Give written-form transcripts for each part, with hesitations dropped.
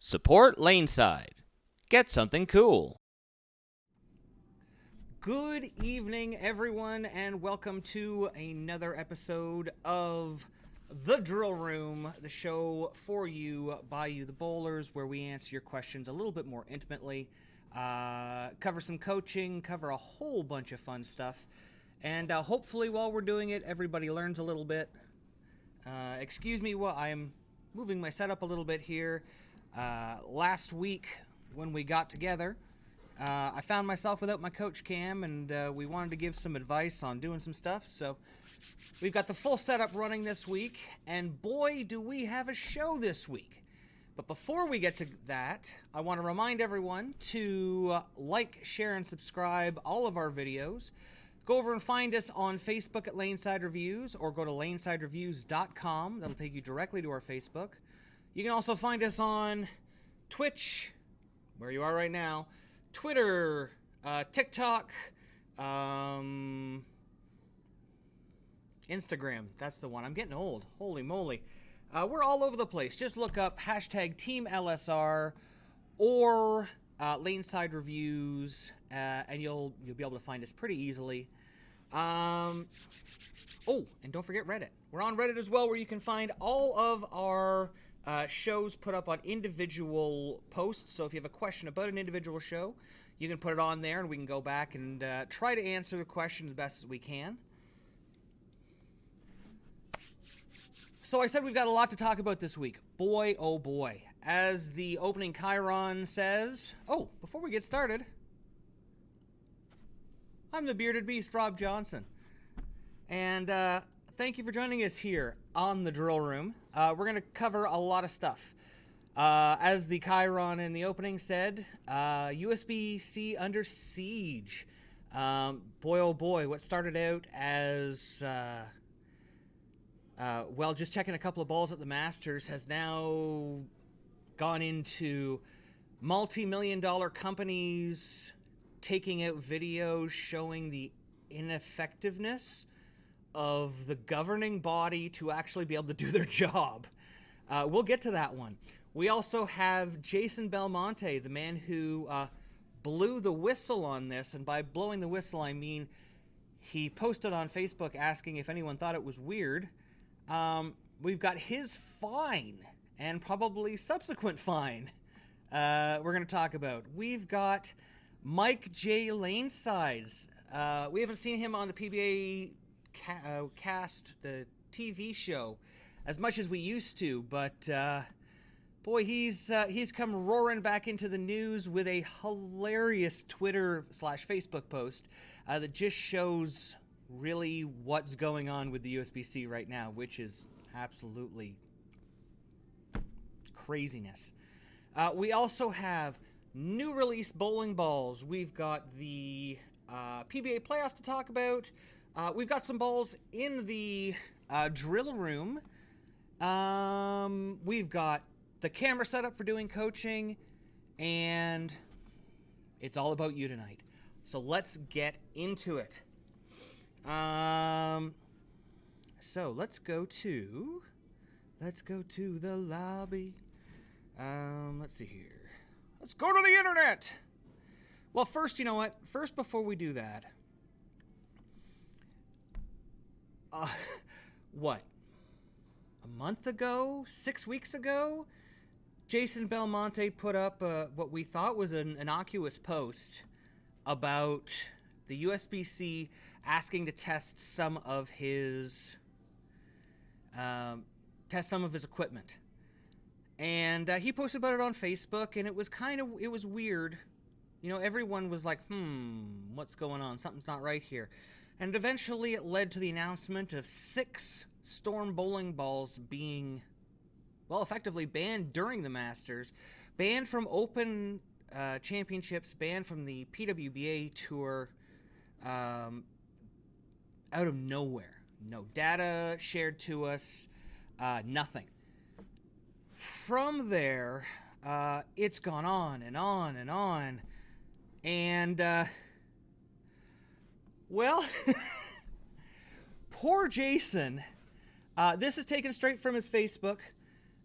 Support Laneside. Get something cool. Good evening, everyone, and welcome to another episode of The Drill Room, the show for you, by you, the bowlers, where we answer your questions a little bit more intimately, cover some coaching, cover a whole bunch of fun stuff, and hopefully while we're doing it, everybody learns a little bit. Excuse me while I'm moving my setup a little bit here. Last week, when we got together, I found myself without my coach cam, and we wanted to give some advice on doing some stuff, so we've got the full setup running this week, and boy, do we have a show this week. But before we get to that, I want to remind everyone to like, share, and subscribe all of our videos. Go over and find us on Facebook at Laneside Reviews, or go to lanesidereviews.com. That'll take you directly to our Facebook. You can also find us on Twitch, where you are right now, Twitter, TikTok, Instagram. That's the one. I'm getting old. Holy moly. We're all over the place. Just look up hashtag TEAMLSR or Laneside Reviews, and you'll be able to find us pretty easily. Oh, and don't forget Reddit. We're on Reddit as well, where you can find all of our shows put up on individual posts. So if you have a question about an individual show, you can put it on there, and we can go back and try to answer the question the best as we can. So I said we've got a lot to talk about this week. Boy, oh boy. As the opening Chiron says... Oh, before we get started, I'm the Bearded Beast, Rob Johnson. And thank you for joining us here on the Drill Room. We're going to cover a lot of stuff. As the Chiron in the opening said, USBC under siege. Boy, oh boy, what started out as... well, just checking a couple of balls at the Masters has now gone into multi-million-dollar companies taking out videos showing the ineffectiveness of the governing body to actually be able to do their job. We'll get to that one. We also have Jason Belmonte, the man who blew the whistle on this, and by blowing the whistle I mean he posted on Facebook asking if anyone thought it was weird. We've got his fine and probably subsequent fine we're going to talk about. We've got Mike J. Lanesides. We haven't seen him on the PBA cast, the TV show, as much as we used to, but boy, he's come roaring back into the news with a hilarious Twitter/Facebook post that just shows really what's going on with the USBC right now, which is absolutely craziness. We also have new release bowling balls. We've got the PBA playoffs to talk about. We've got some balls in the drill room. We've got the camera set up for doing coaching, and it's all about you tonight. So let's get into it. So let's go to the lobby. Let's see here. Let's go to the internet. Well, first, you know what? First, before we do that, what? A month ago? 6 weeks ago? Jason Belmonte put up what we thought was an innocuous post about the USBC asking to test some of his equipment, and he posted about it on Facebook, and it was weird. You know, everyone was like, what's going on? Something's not right here. And eventually it led to the announcement of 6 Storm bowling balls being, well, effectively banned during the Masters, banned from Open championships, banned from the PWBA Tour, out of nowhere. No data shared to us, nothing. From there, it's gone on and on and on. And, well, poor Jason. This is taken straight from his Facebook.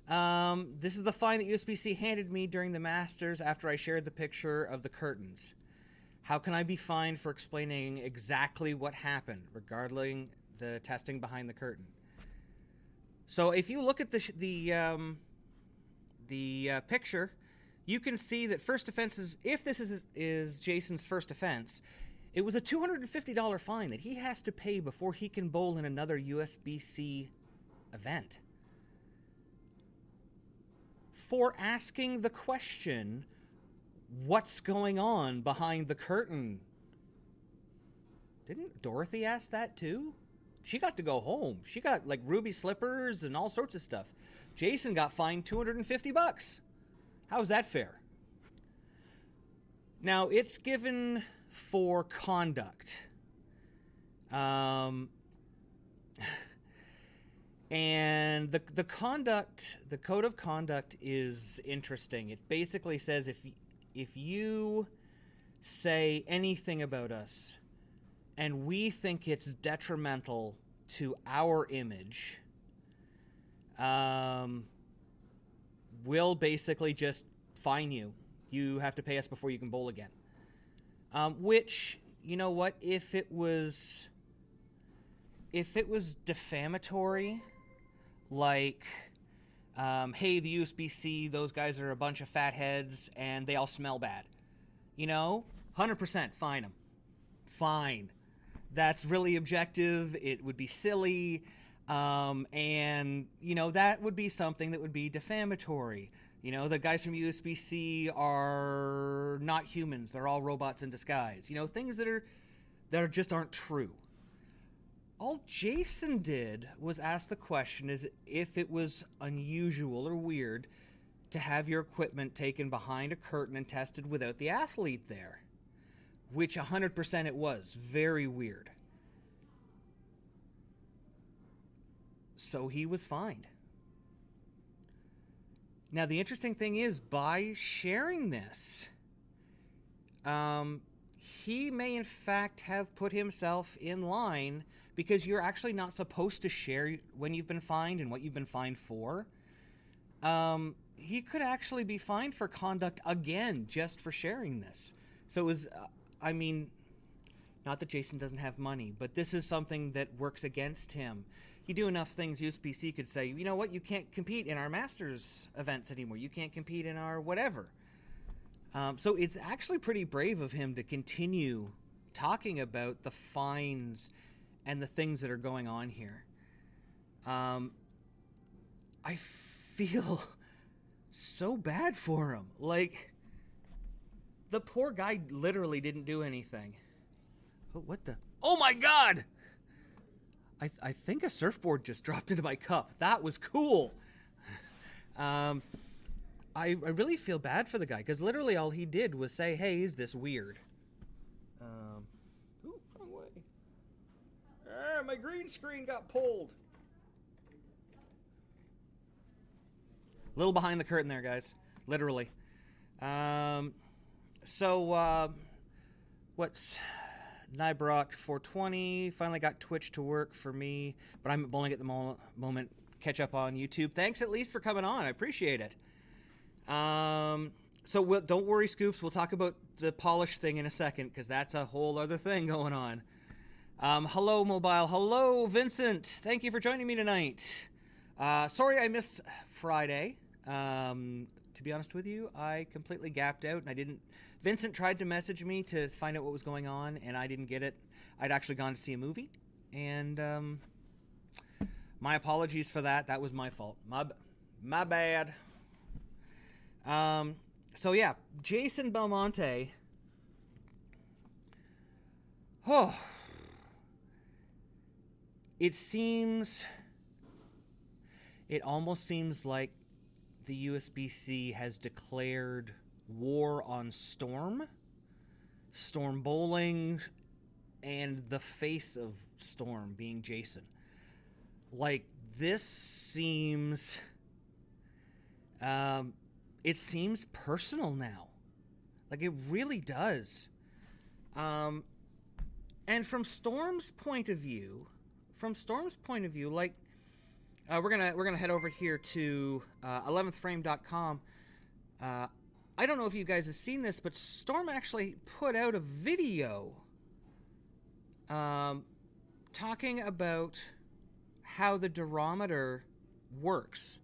This is the fine that USBC handed me during the Masters after I shared the picture of the curtains. How can I be fined for explaining exactly what happened regarding the testing behind the curtain? So if you look at the picture, you can see that first offense is, if this is Jason's first offense, it was a $250 fine that he has to pay before he can bowl in another USBC event. For asking the question, what's going on behind the curtain? Didn't Dorothy ask that too? She got to go home. She got like ruby slippers and all sorts of stuff. Jason got fined $250. How is that fair? Now, it's given for conduct. And the conduct, the code of conduct is interesting. It basically says if you say anything about us and we think it's detrimental to our image, we'll basically just fine you. You have to pay us before you can bowl again. Which, you know what, if it was defamatory, like, hey, the USBC, those guys are a bunch of fatheads and they all smell bad, 100% fine them. Fine. That's really objective. It would be silly. And, that would be something that would be defamatory. The guys from USBC are not humans. They're all robots in disguise. Things that just aren't true. All Jason did was ask the question is if it was unusual or weird to have your equipment taken behind a curtain and tested without the athlete there. Which 100% it was. Very weird. So he was fined. Now, the interesting thing is, by sharing this, he may in fact have put himself in line, because you're actually not supposed to share when you've been fined and what you've been fined for. He could actually be fined for conduct again just for sharing this. So it was, not that Jason doesn't have money, but this is something that works against him. You do enough things, USBC could say, you know what, you can't compete in our Masters events anymore. You can't compete in our whatever. So it's actually pretty brave of him to continue talking about the fines and the things that are going on here. I feel so bad for him. Like, the poor guy literally didn't do anything. Oh, what the? Oh my God! I think a surfboard just dropped into my cup. That was cool. I really feel bad for the guy, because literally all he did was say, hey, is this weird? Ooh, wrong way. My green screen got pulled. A little behind the curtain there, guys. Literally. What's Nybrock 420? Finally got Twitch to work for me, but I'm bowling at the moment. Catch up on YouTube. Thanks at least for coming on. I appreciate it. Don't worry, Scoops. We'll talk about the polish thing in a second, because that's a whole other thing going on. Hello, Mobile. Hello, Vincent. Thank you for joining me tonight. Sorry I missed Friday. To be honest with you, I completely gapped out, and I didn't... Vincent tried to message me to find out what was going on, and I didn't get it. I'd actually gone to see a movie, and my apologies for that. That was my fault. My bad. So yeah, Jason Belmonte. Oh. It almost seems like the USBC has declared war on Storm Bowling, and the face of Storm being Jason. Like, this seems... it seems personal now. Like, it really does. And from Storm's point of view, like, we're gonna head over here to 11thframe.com. I don't know if you guys have seen this, but Storm actually put out a video talking about how the durometer works.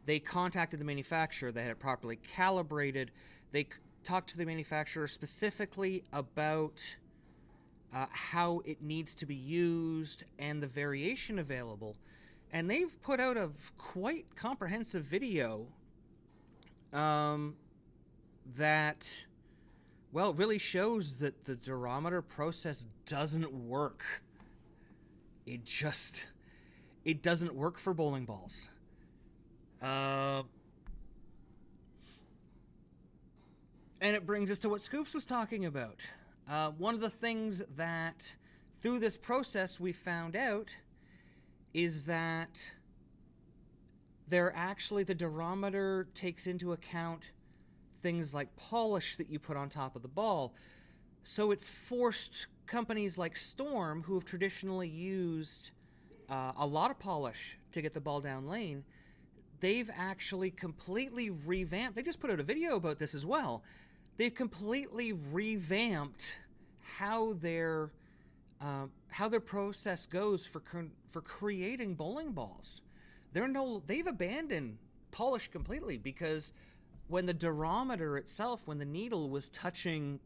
They contacted the manufacturer. They had it properly calibrated. They talked to the manufacturer specifically about how it needs to be used and the variation available. And they've put out a quite comprehensive video that, well, really shows that the durometer process doesn't work. It doesn't work for bowling balls. And it brings us to what Scoops was talking about. One of the things that through this process we found out is that the durometer takes into account things like polish that you put on top of the ball. So it's forced companies like Storm, who have traditionally used a lot of polish to get the ball down lane, they've actually completely revamped. They just put out a video about this as well. They've completely revamped how their process goes for creating bowling balls. They've abandoned polish completely, because when the durometer itself, when the needle was touching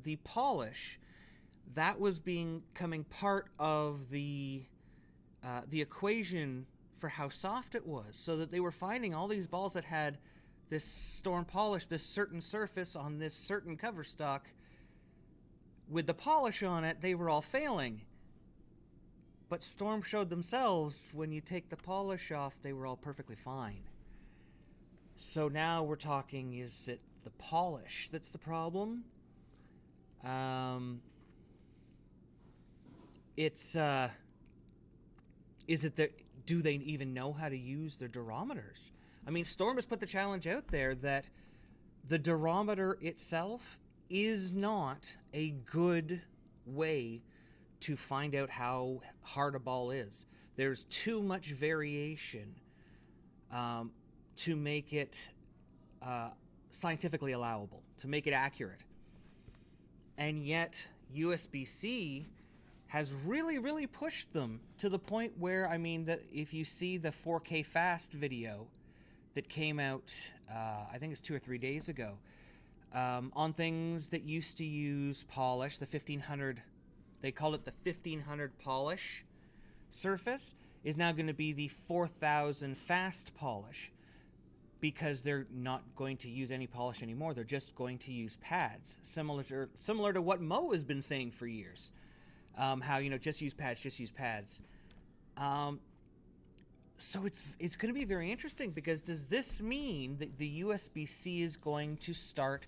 the polish, that was becoming part of the equation for how soft it was, so that they were finding all these balls that had this Storm polish, this certain surface on this certain cover stock, with the polish on it, they were all failing. But Storm showed themselves, when you take the polish off, they were all perfectly fine. So now we're talking, is it the polish that's the problem? Do they even know how to use their durometers? I mean, Storm has put the challenge out there that the durometer itself is not a good way to find out how hard a ball is. There's too much variation to make it scientifically allowable, to make it accurate. And yet, USBC has really, really pushed them to the point where, I mean, that if you see the 4K Fast video that came out, I think it's 2 or 3 days ago, on things that used to use polish, the 1500, they called it the 1500 polish surface, is now going to be the 4000 fast polish, because they're not going to use any polish anymore. They're just going to use pads, similar to what Mo has been saying for years. How, just use pads. So it's going to be very interesting, because does this mean that the USBC is going to start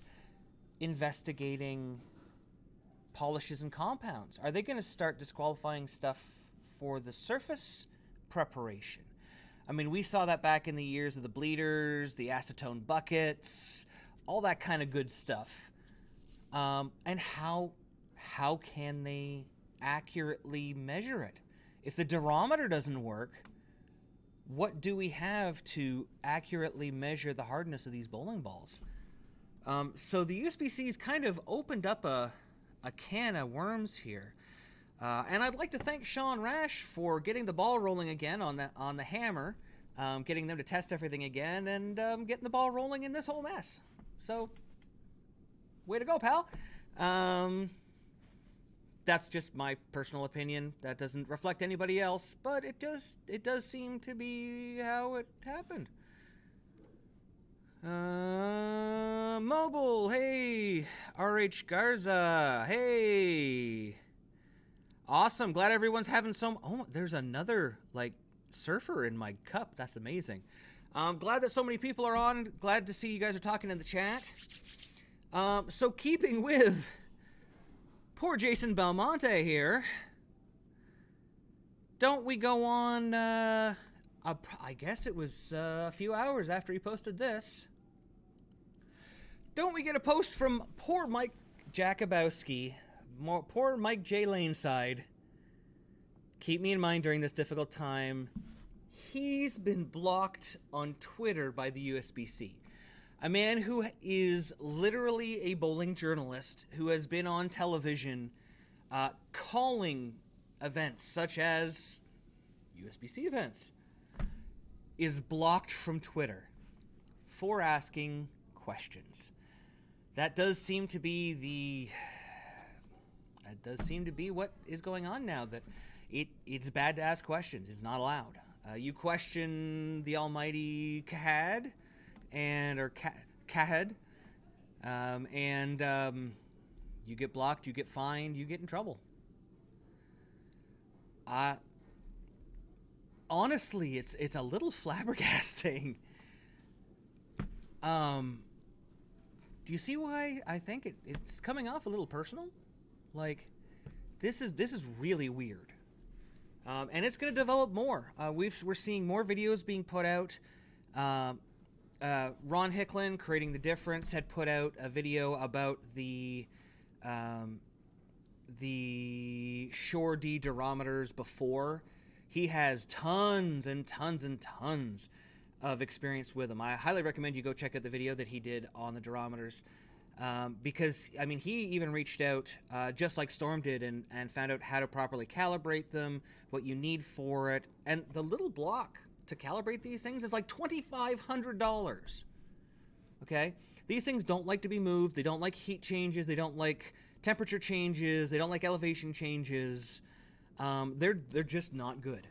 investigating polishes and compounds? Are they going to start disqualifying stuff for the surface preparation? I mean, we saw that back in the years of the bleeders, the acetone buckets, all that kind of good stuff. And how can they accurately measure it? If the durometer doesn't work, what do we have to accurately measure the hardness of these bowling balls? So the USBC's kind of opened up a can of worms here. And I'd like to thank Sean Rash for getting the ball rolling again on the hammer, getting them to test everything again, and getting the ball rolling in this whole mess. So, way to go, pal. That's just my personal opinion. That doesn't reflect anybody else, but it does seem to be how it happened. Mobile, hey. RH Garza, hey. Awesome. Glad everyone's having oh, there's another, surfer in my cup. That's amazing. I'm glad that so many people are on. Glad to see you guys are talking in the chat. So keeping with poor Jason Belmonte here, don't we go on, I guess it was a few hours after he posted this. Don't we get a post from poor Mike Jakubowski, poor Mike J. Laneside? Keep me in mind during this difficult time. he's been blocked on Twitter by the USBC. A man who is literally a bowling journalist who has been on television calling events such as USBC events is blocked from Twitter for asking questions. That does seem to be what is going on now, that it's bad to ask questions. It's not allowed. You question the almighty CAHD or CAHD, you get blocked, you get fined, you get in trouble. Honestly, it's a little flabbergasting. Do you see why I think it's coming off a little personal? Like, this is really weird. And it's going to develop more. We're seeing more videos being put out. Ron Hicklin, Creating the Difference, had put out a video about the Shore D Durometers before. He has tons and tons and tons of experience with them. I highly recommend you go check out the video that he did on the Durometers, because, I mean, he even reached out, just like Storm did, and found out how to properly calibrate them, what you need for it, and the little block to calibrate these things is like $2,500. Okay? These things don't like to be moved. They don't like heat changes. They don't like temperature changes. They don't like elevation changes. They're just not good.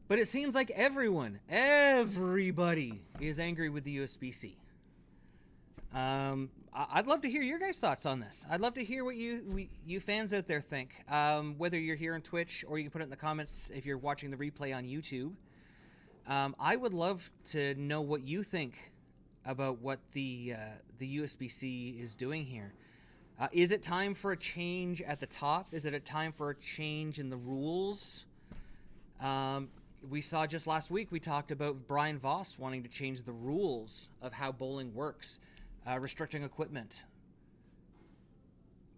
But it seems like everybody is angry with the USBC. I'd love to hear your guys' thoughts on this. I'd love to hear what you fans out there think. Whether you're here on Twitch, or you can put it in the comments if you're watching the replay on YouTube. I would love to know what you think about what the USBC is doing here. Is it time for a change at the top? Is it a time for a change in the rules? We saw just last week, we talked about Brian Voss wanting to change the rules of how bowling works, restricting equipment.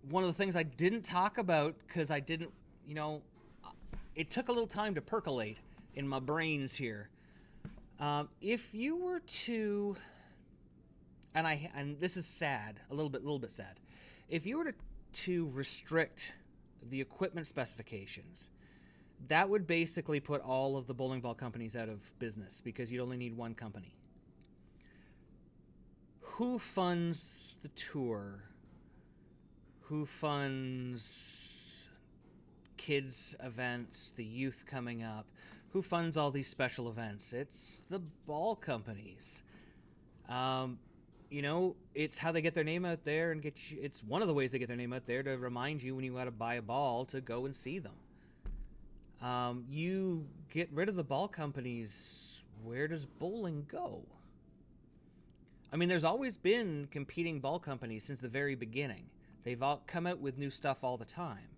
One of the things I didn't talk about, because I didn't, it took a little time to percolate in my brains here. If you were to, and this is sad, a little bit sad. If you were to restrict the equipment specifications, that would basically put all of the bowling ball companies out of business, because you'd only need one company. Who funds the tour? Who funds kids' events, the youth coming up? Who funds all these special events? It's the ball companies. It's how they get their name out there, and it's one of the ways they get their name out there, to remind you when you got to buy a ball to go and see them. You get rid of the ball companies, where does bowling go? I mean, there's always been competing ball companies since the very beginning. They've all come out with new stuff all the time.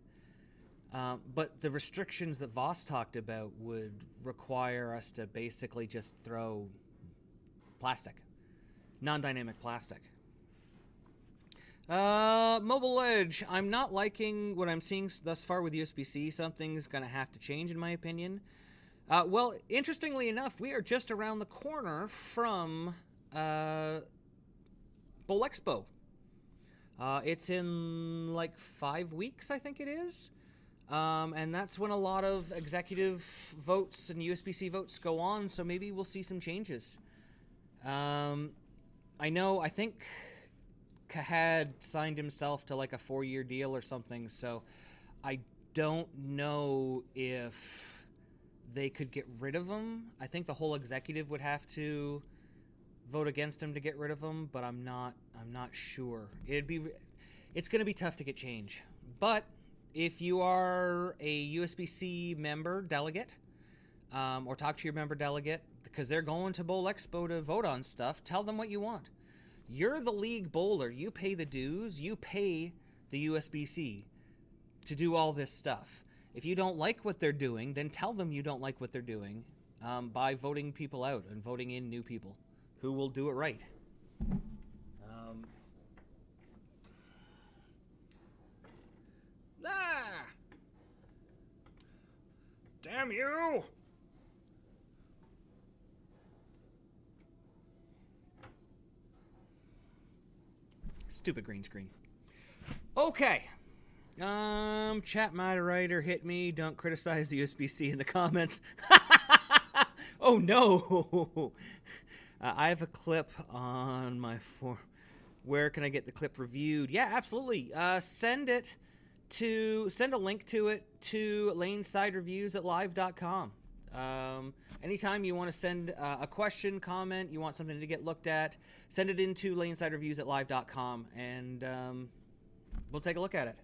But the restrictions that Voss talked about would require us to basically just throw plastic, non-dynamic plastic. Mobile Edge, I'm not liking what I'm seeing thus far with USBC. Something's going to have to change, in my opinion. Well, interestingly enough, we are just around the corner from Bowl Expo. It's in like 5 weeks, I think it is. And that's when a lot of executive votes and USBC votes go on, so maybe we'll see some changes. I think CAHD signed himself to like a 4-year deal or something, so I don't know if they could get rid of him. I think the whole executive would have to vote against him to get rid of him, but I'm not sure. It's going to be tough to get change. But if you are a USBC member delegate, or talk to your member delegate, because they're going to Bowl Expo to vote on stuff, tell them what you want. You're the league bowler. You pay the dues. You pay the USBC to do all this stuff. If you don't like what they're doing, then tell them you don't like what they're doing, by voting people out and voting in new people who will do it right. Damn you! Stupid green screen. Okay. Chat moderator hit me. Don't criticize the USBC in the comments. Oh no! I have a clip on my form. Where can I get the clip reviewed? Yeah, absolutely. Send a link to it to lanesidereviews@live.com. Anytime you want to send a question, comment, you want something to get looked at, send it into lanesidereviews@live.com, and we'll take a look at it.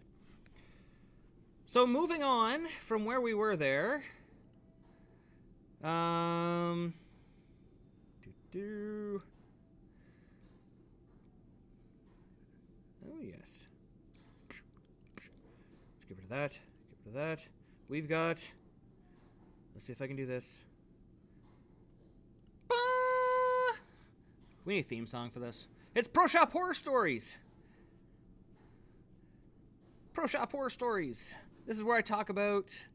So moving on from where we were there. Oh, yes. Let's get rid of that. Get rid of that. We've got... Let's see if I can do this. We need a theme song for this. It's Pro Shop Horror Stories. Pro Shop Horror Stories. This is where I talk about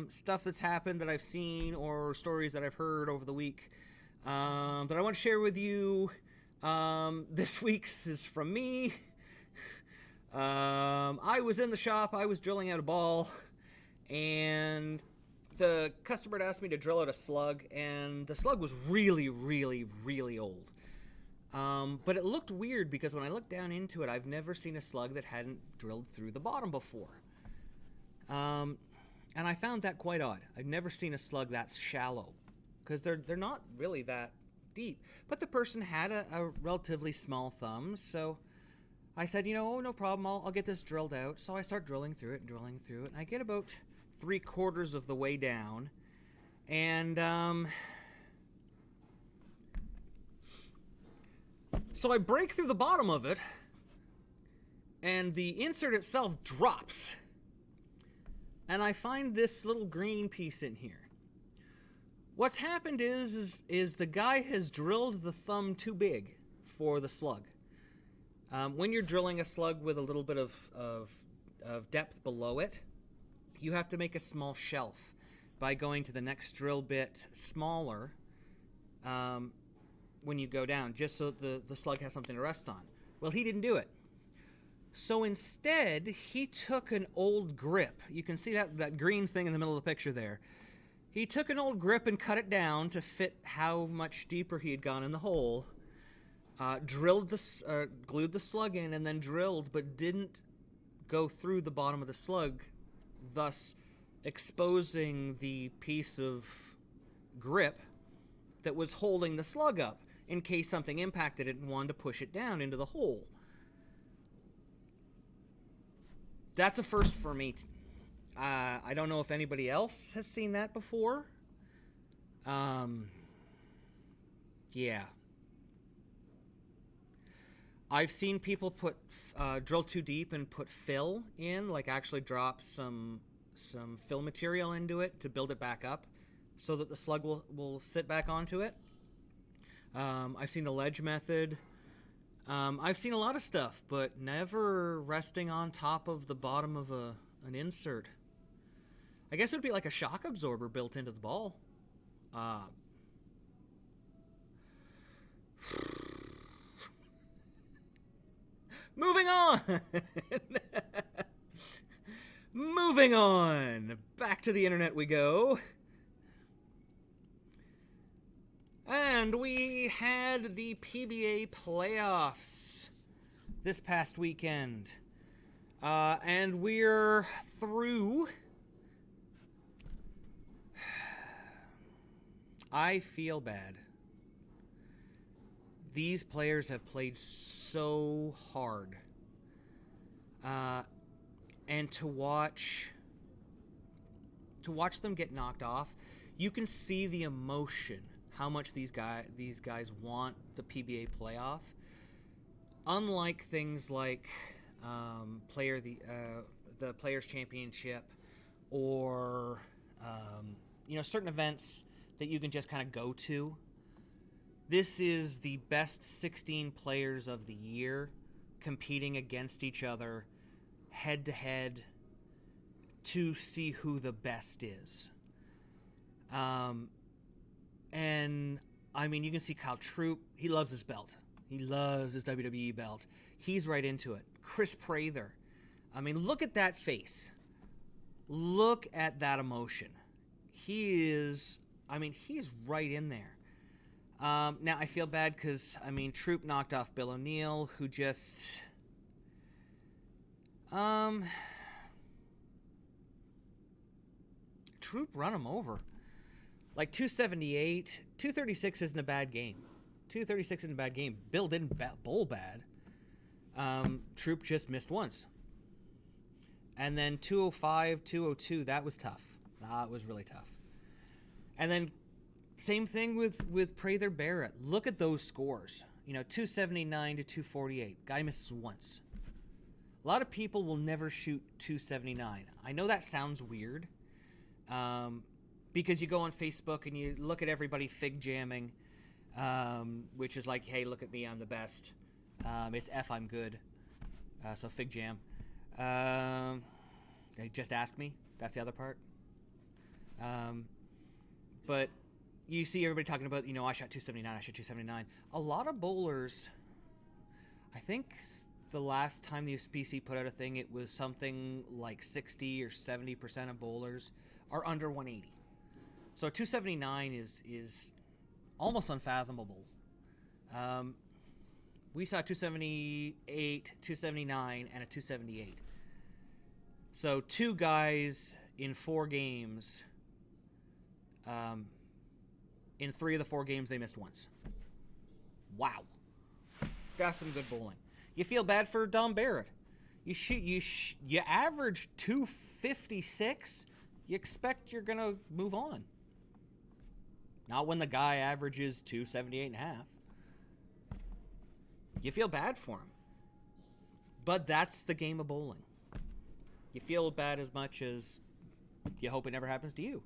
stuff that's happened that I've seen or stories that I've heard over the week that I want to share with you. This week's is from me. I was in the shop. I was drilling out a ball, and the customer had asked me to drill out a slug, and the slug was really, really, really old. But it looked weird because when I looked down into it, I've never seen a slug that hadn't drilled through the bottom before. And I found that quite odd. I've never seen a slug that shallow because they're not really that deep. But the person had a relatively small thumb, so I said, no problem, I'll get this drilled out. So I start drilling through it and drilling through it, and I get about 3/4 of the way down, and so I break through the bottom of it, and the insert itself drops, and I find this little green piece in here. What's happened is the guy has drilled the thumb too big for the slug. When you're drilling a slug with a little bit of depth below it, you have to make a small shelf by going to the next drill bit smaller when you go down, just so the slug has something to rest on. Well, he didn't do it. So instead, he took an old grip. You can see that green thing in the middle of the picture there. He took an old grip and cut it down to fit how much deeper he had gone in the hole. Glued the slug in and then drilled, but didn't go through the bottom of the slug, thus exposing the piece of grip that was holding the slug up in case something impacted it and wanted to push it down into the hole. That's a first for me. I don't know if anybody else has seen that before. Yeah. I've seen people drill too deep and put fill in, like actually drop some fill material into it to build it back up so that the slug will sit back onto it. I've seen the ledge method. I've seen a lot of stuff, but never resting on top of the bottom of an insert. I guess it would be like a shock absorber built into the ball. Moving on! Moving on! Back to the internet we go. And we had the PBA playoffs this past weekend. And we're through. I feel bad. These players have played so hard. And to watch them get knocked off, you can see the emotion, how much these guys want the PBA playoff. Unlike things like the Players Championship or certain events that you can just kind of go to. This is the best 16 players of the year competing against each other head to head to see who the best is. And I mean, you can see Kyle Troop. He loves his belt. He loves his WWE belt. He's right into it. Chris Prather. I mean, look at that face. Look at that emotion. He is right in there. Now, I feel bad because, I mean, Troop knocked off Bill O'Neill, who just... Troop run him over. Like 278, 236 isn't a bad game. 236 isn't a bad game. Bill didn't bowl bad. Troop just missed once. And then 205, 202, that was tough. That was really tough. And then same thing with Prather Barrett. Look at those scores. 279 to 248. Guy misses once. A lot of people will never shoot 279. I know that sounds weird. Because you go on Facebook and you look at everybody fig jamming, which is like, hey, look at me, I'm the best. It's F, I'm good. So fig jam. They just ask me. That's the other part. But you see everybody talking about, I shot 279, I shot 279. A lot of bowlers, I think the last time the USBC put out a thing, it was something like 60 or 70% of bowlers are under 180. So 279 is almost unfathomable. We saw 278, 279, and a 278. So two guys in 4 games. In 3 of the 4 games, they missed once. Wow. That's some good bowling. You feel bad for Dom Barrett. You average 256. You expect you're going to move on. Not when the guy averages 278 and a half. You feel bad for him. But that's the game of bowling. You feel bad as much as you hope it never happens to you.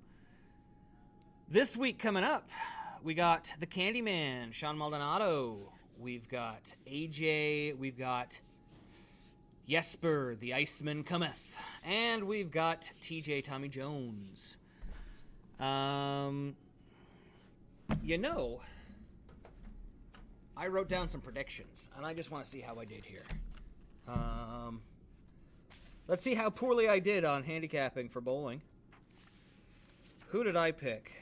This week coming up, we got the Candyman, Sean Maldonado. We've got AJ. We've got Jesper, the Iceman cometh. And we've got TJ Tommy Jones. I wrote down some predictions, and I just want to see how I did here. Let's see how poorly I did on handicapping for bowling. Who did I pick?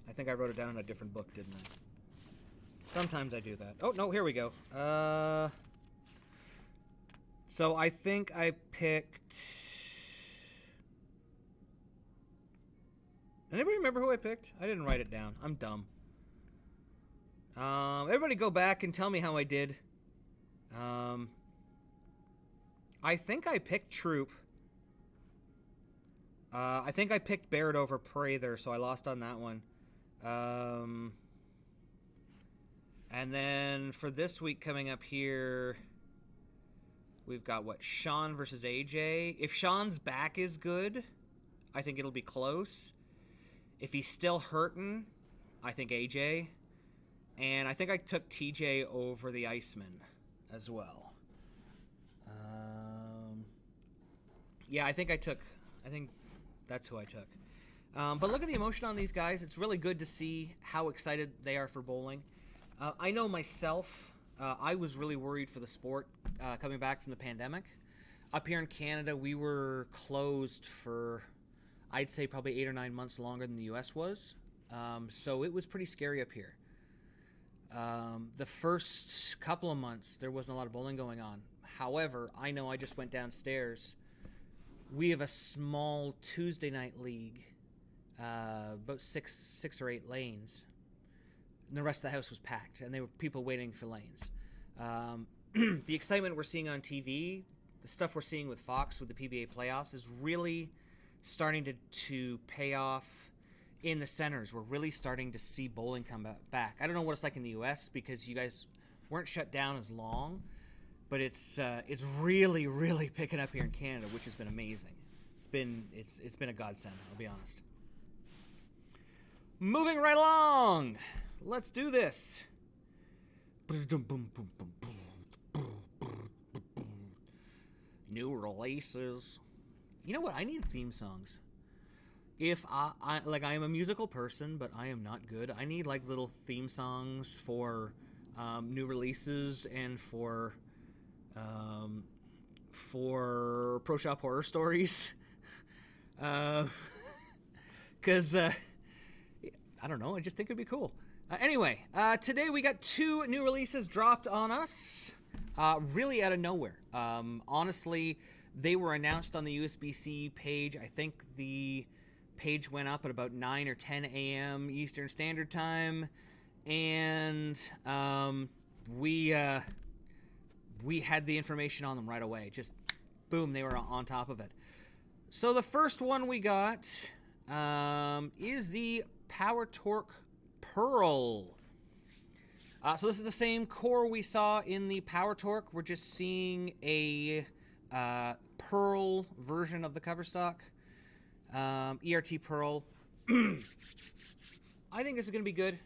I think I wrote it down in a different book, didn't I? Sometimes I do that. Oh, no, here we go. So I think I picked... Anybody remember who I picked? I didn't write it down. I'm dumb. Everybody go back and tell me how I did. I think I picked Troop. I think I picked Barrett over Prather, so I lost on that one. And then for this week coming up here, we've got Sean versus AJ. If Sean's back is good, I think it'll be close. If he's still hurting, I think AJ. And I think I took TJ over the Iceman as well. I think that's who I took. But look at the emotion on these guys. It's really good to see how excited they are for bowling. I know myself, I was really worried for the sport coming back from the pandemic. Up here in Canada, we were closed for, I'd say, probably 8 or 9 months longer than the U.S. was. So it was pretty scary up here. The first couple of months, there wasn't a lot of bowling going on. However, I know I just went downstairs. We have a small Tuesday night league, about six or 8 lanes. And the rest of the house was packed, and there were people waiting for lanes. The excitement we're seeing on TV, the stuff we're seeing with Fox with the PBA playoffs is really starting to pay off in the centers. We're really starting to see bowling come back. I don't know what it's like in the U.S. because you guys weren't shut down as long, but it's really, really picking up here in Canada, which has been amazing. It's been a godsend, I'll be honest. Moving right along. Let's do this. New releases. You know what? I need theme songs. If I am a musical person, but I am not good. I need like little theme songs for new releases and for Pro Shop Horror Stories. Because I don't know. I just think it'd be cool. Anyway, today we got 2 new releases dropped on us, really out of nowhere. Honestly, they were announced on the USBC page. I think the page went up at about 9 or 10 a.m. Eastern Standard Time, and we had the information on them right away. Just boom, they were on top of it. So the first one we got is the Power Torq Pearl. So this is the same core we saw in the Power Torq. We're just seeing a Pearl version of the cover stock. ERT Pearl. I think this is going to be good.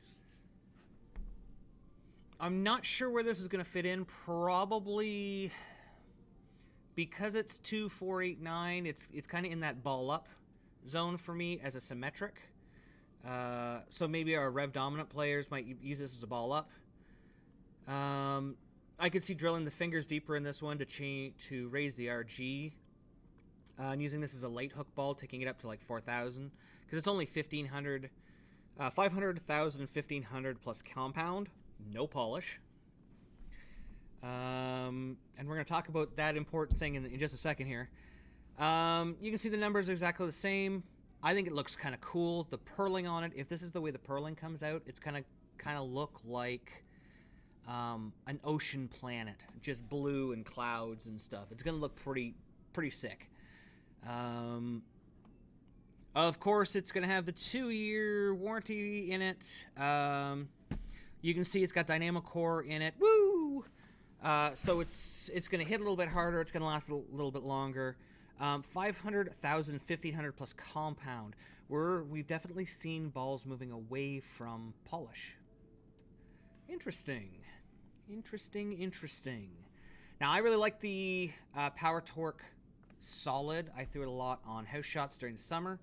I'm not sure where this is going to fit in. Probably because it's 2489, it's kind of in that ball up zone for me as a symmetric. So maybe our rev dominant players might use this as a ball up. I could see drilling the fingers deeper in this one to raise the RG. And using this as a late hook ball, taking it up to like 4,000, because it's only 1,500, 500,000, 1,500 plus compound, no polish. And we're going to talk about that important thing in just a second here. You can see the numbers are exactly the same. I think it looks kind of cool. The purling on it, if this is the way the purling comes out, it's kind of look like an ocean planet, just blue and clouds and stuff. It's going to look pretty sick. Of course, it's going to have the 2-year warranty in it. You can see it's got dynamic core in it. Woo! So it's going to hit a little bit harder. It's going to last a little bit longer. 500,000, 1,500 plus compound. We've definitely seen balls moving away from polish. Interesting. Now, I really like the Power Torq Solid. I threw it a lot on house shots during the summer.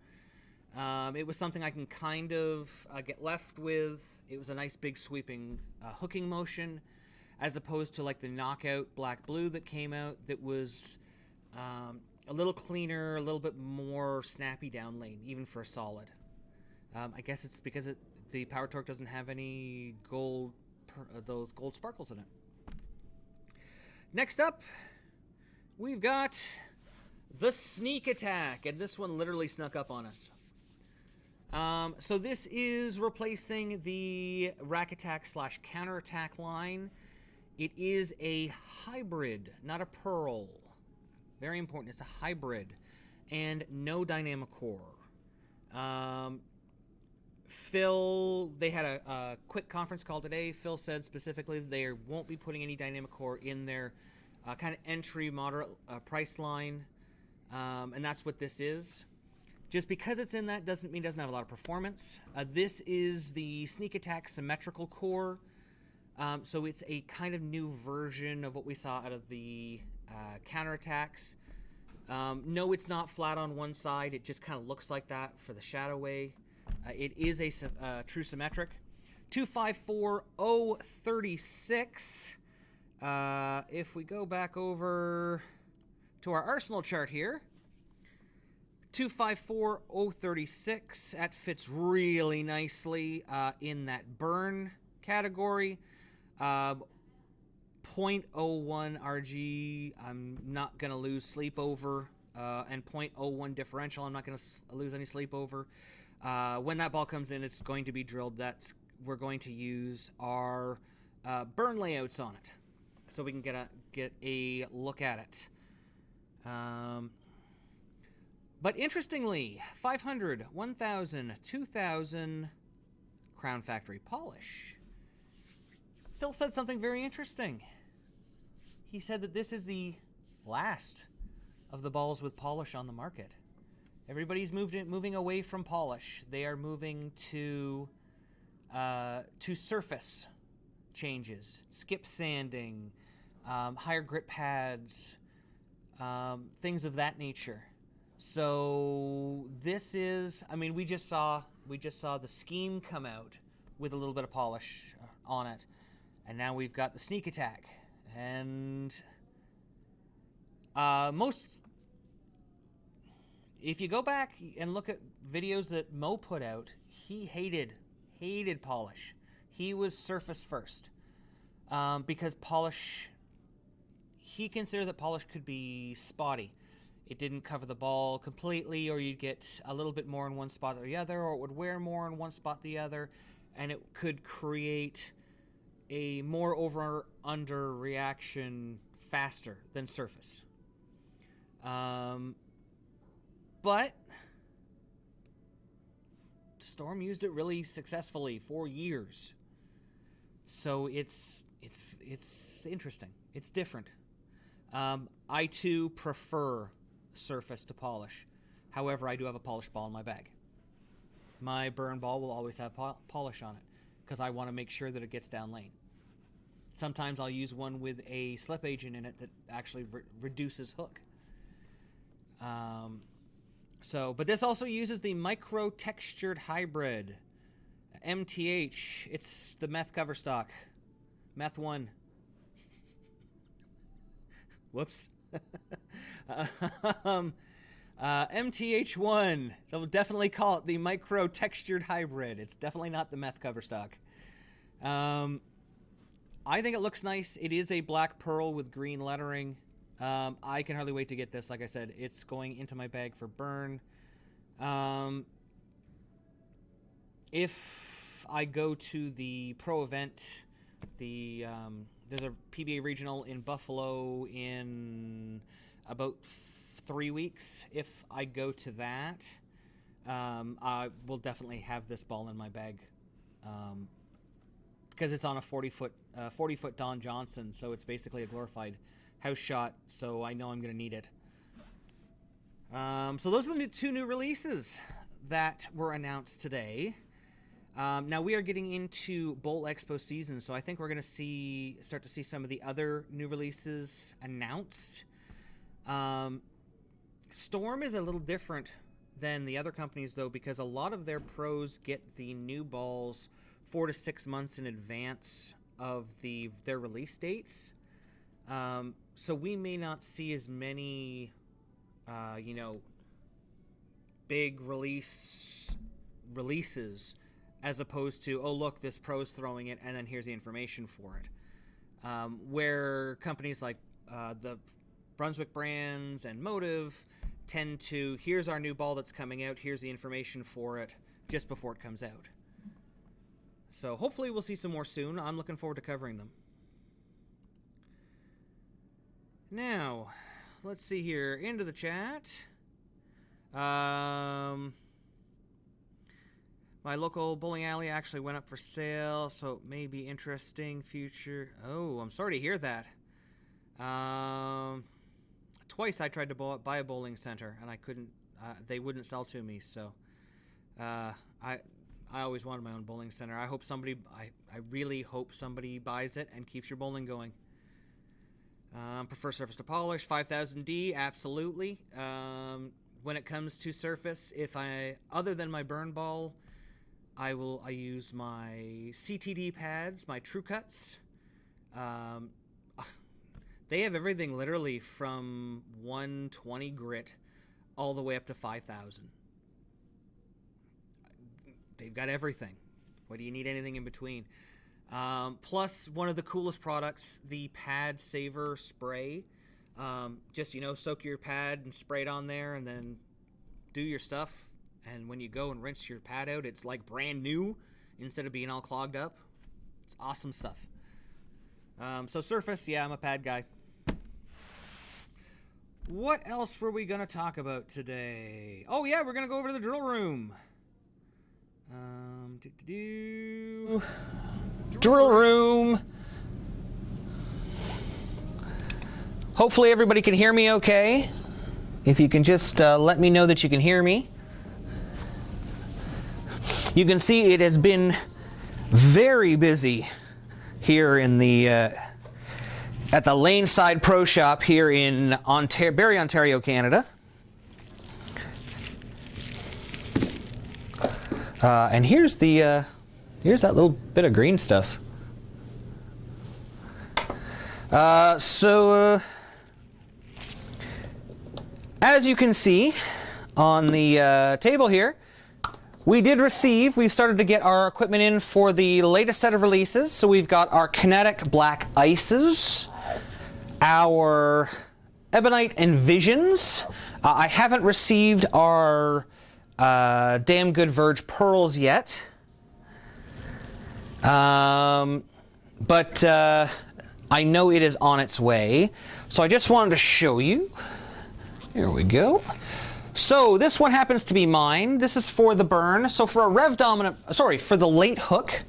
It was something I can kind of get left with. It was a nice big sweeping hooking motion, as opposed to like the knockout black-blue that came out that was a little cleaner, a little bit more snappy down lane, even for a solid. I guess it's because the Power Torq doesn't have any gold, those gold sparkles in it. Next up, we've got the Sneak Attack, and this one literally snuck up on us. So this is replacing the Rack Attack / Counter Attack line. It is a hybrid, not a Pearl. Very important, it's a hybrid, and no dynamic core. Phil, they had a quick conference call today. Phil said specifically they won't be putting any dynamic core in their kind of entry moderate price line, and that's what this is. Just because it's in that doesn't mean it doesn't have a lot of performance. This is the Sneak Attack symmetrical core, so it's a kind of new version of what we saw out of the counterattacks. No, it's not flat on one side. It just kind of looks like that for the Shadow Way. It is a true symmetric. 254036. If we go back over to our Arsenal chart here, 254036. That fits really nicely in that burn category. 0.01 RG, I'm not going to lose sleep over, and 0.01 differential, I'm not going to lose any sleep over. When that ball comes in, it's going to be drilled. We're going to use our burn layouts on it, so we can get a look at it. But interestingly, 500, 1,000, 2,000 Crown Factory polish. Phil said something very interesting. He said that this is the last of the balls with polish on the market. Everybody's moving away from polish. They are moving to surface changes, skip sanding, higher grit pads, things of that nature. So this is, I mean, we just saw the Scheme come out with a little bit of polish on it, and now we've got the Sneak Attack. And if you go back and look at videos that Mo put out, he hated polish. He was surface first, because polish, he considered that polish could be spotty. It didn't cover the ball completely, or you'd get a little bit more in one spot or the other, or it would wear more in one spot or the other, and it could create a more over-under reaction faster than surface. But Storm used it really successfully for years. So it's interesting. It's different. I too prefer surface to polish. However, I do have a polished ball in my bag. My burn ball will always have polish on it because I want to make sure that it gets down lane. Sometimes I'll use one with a slip agent in it that actually reduces hook. But this also uses the micro textured hybrid MTH. It's the meth cover stock, meth 1. Whoops. MTH1. They'll definitely call it the micro textured hybrid. It's definitely not the meth cover stock. I think it looks nice. It is a black pearl with green lettering. I can hardly wait to get this. Like I said, it's going into my bag for burn. If I go to the pro event, there's a PBA regional in Buffalo in about 3 weeks. If I go to that, I will definitely have this ball in my bag, because it's on a 40-foot Don Johnson, so it's basically a glorified house shot, so I know I'm going to need it. So those are the two new releases that were announced today. Now we are getting into Bowl Expo season, so I think we're going to start to see some of the other new releases announced. Storm is a little different than the other companies, though, because a lot of their pros get the new balls 4 to 6 months in advance of their release dates. So we may not see as many, big releases as opposed to, oh, look, this pro's throwing it, and then here's the information for it. Where companies like the Brunswick Brands and Motive tend to, here's our new ball that's coming out, here's the information for it, just before it comes out. So hopefully we'll see some more soon. I'm looking forward to covering them. Now, let's see here. Into the chat. My local bowling alley actually went up for sale, so it may be interesting future. Oh, I'm sorry to hear that. Twice I tried to buy a bowling center, and I couldn't. They wouldn't sell to me, so I always wanted my own bowling center. I really hope somebody buys it and keeps your bowling going. Prefer surface to polish, 5000D, absolutely. When it comes to surface, other than my burn ball, I use my CTD pads, my True Cuts. They have everything literally from 120 grit all the way up to 5,000. They've got everything. What do you need anything in between? Plus, one of the coolest products, the Pad Saver Spray. Just, soak your pad and spray it on there and then do your stuff. And when you go and rinse your pad out, it's like brand new instead of being all clogged up. It's awesome stuff. So surface, yeah, I'm a pad guy. What else were we going to talk about today? Oh, yeah, we're going to go over to the drill room. Drill room. Hopefully everybody can hear me okay. If you can just let me know that you can hear me. You can see it has been very busy here in the at the Laneside Pro Shop here in Barrie, Ontario, Canada. And here's the here's that little bit of green stuff. As you can see on the table here, we've started to get our equipment in for the latest set of releases. So we've got our Kinetic Black Ices, our Ebonite Envisions. I haven't received our Damn Good Verge Pearls yet. But I know it is on its way. So I just wanted to show you. Here we go. So this one happens to be mine. This is for the burn. So for for the late hook.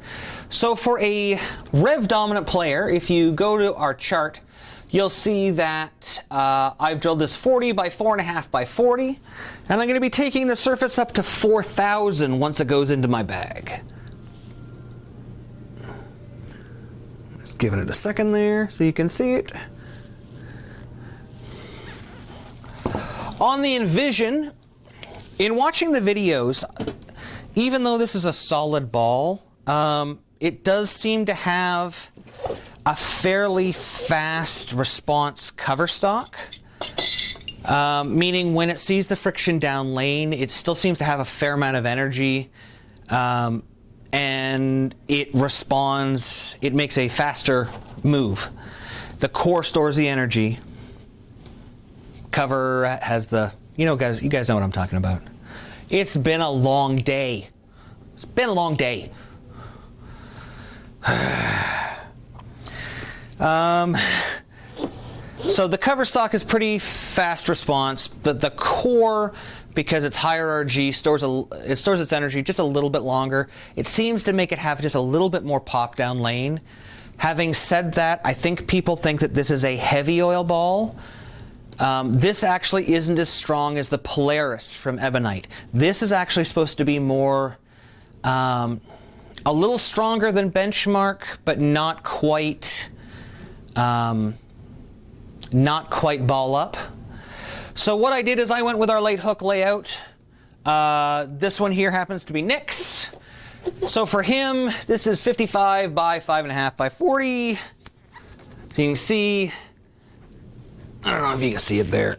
So for a rev dominant player, if you go to our chart, you'll see that I've drilled this 40 by 4.5 by 40, and I'm going to be taking the surface up to 4,000 once it goes into my bag. Just giving it a second there so you can see it. On the Envision, in watching the videos, even though this is a solid ball, it does seem to have a fairly fast response cover stock, meaning when it sees the friction down lane, it still seems to have a fair amount of energy, and it responds, it makes a faster move. The core stores the energy. Cover has the, you guys know what I'm talking about. It's been a long day. It's been a long day. So the cover stock is pretty fast response. The core, because it's higher RG, stores its energy just a little bit longer. It seems to make it have just a little bit more pop down lane. Having said that, I think people think that this is a heavy oil ball. This actually isn't as strong as the Polaris from Ebonite. This is actually supposed to be more, a little stronger than benchmark, but not quite ball up. So what I did is I went with our late hook layout. This one here happens to be Nick's. So for him, this is 55 by 5.5 by 40. So you can see, I don't know if you can see it there.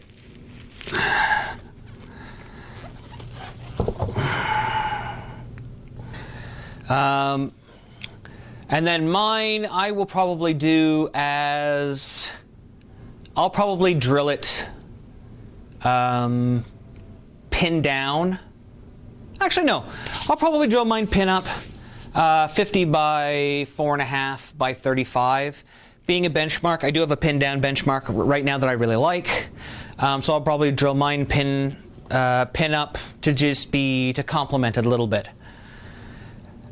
And then mine, I will probably do as, I'll probably drill it pin down. Actually, no. I'll probably drill mine pin up 50 by 4.5 by 35. Being a benchmark, I do have a pin down benchmark right now that I really like. So I'll probably drill mine pin up to just to complement it a little bit.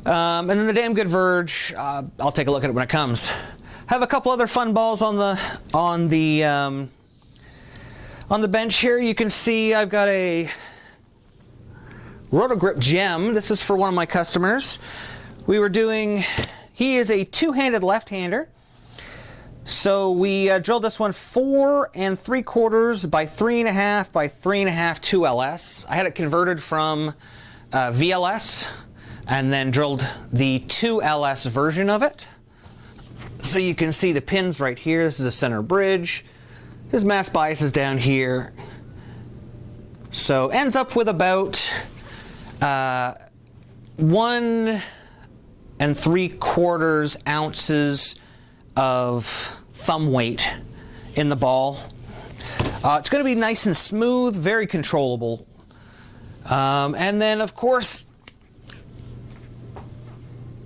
And then the Damn Good Verge, I'll take a look at it when it comes. Have a couple other fun balls on the bench here. You can see I've got a Rotogrip Gem. This is for one of my customers. He is a two-handed left-hander. So we drilled this one 4 3/4 by 3.5 by 3.5 2LS. I had it converted from VLS and then drilled the 2LS version of it. So you can see the pins right here. This is a center bridge. His mass bias is down here. So ends up with about 1 3/4 ounces of thumb weight in the ball. It's going to be nice and smooth, very controllable. And then, of course,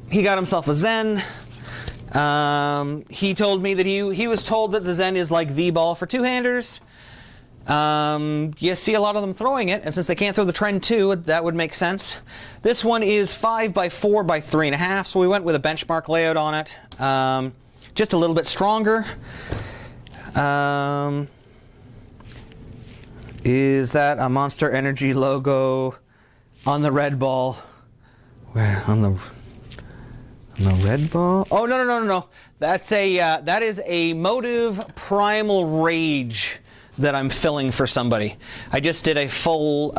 he got himself a Zen. He told me that he was told that the Zen is like the ball for two-handers. You see a lot of them throwing it, and since they can't throw the Trend 2, that would make sense. This one is 5 by 4 by 3.5, so we went with a benchmark layout on it. Just a little bit stronger. Is that a Monster Energy logo on the red ball? Where on No red ball. Oh, no. That's that is a Motive Primal Rage that I'm filling for somebody. I just did a full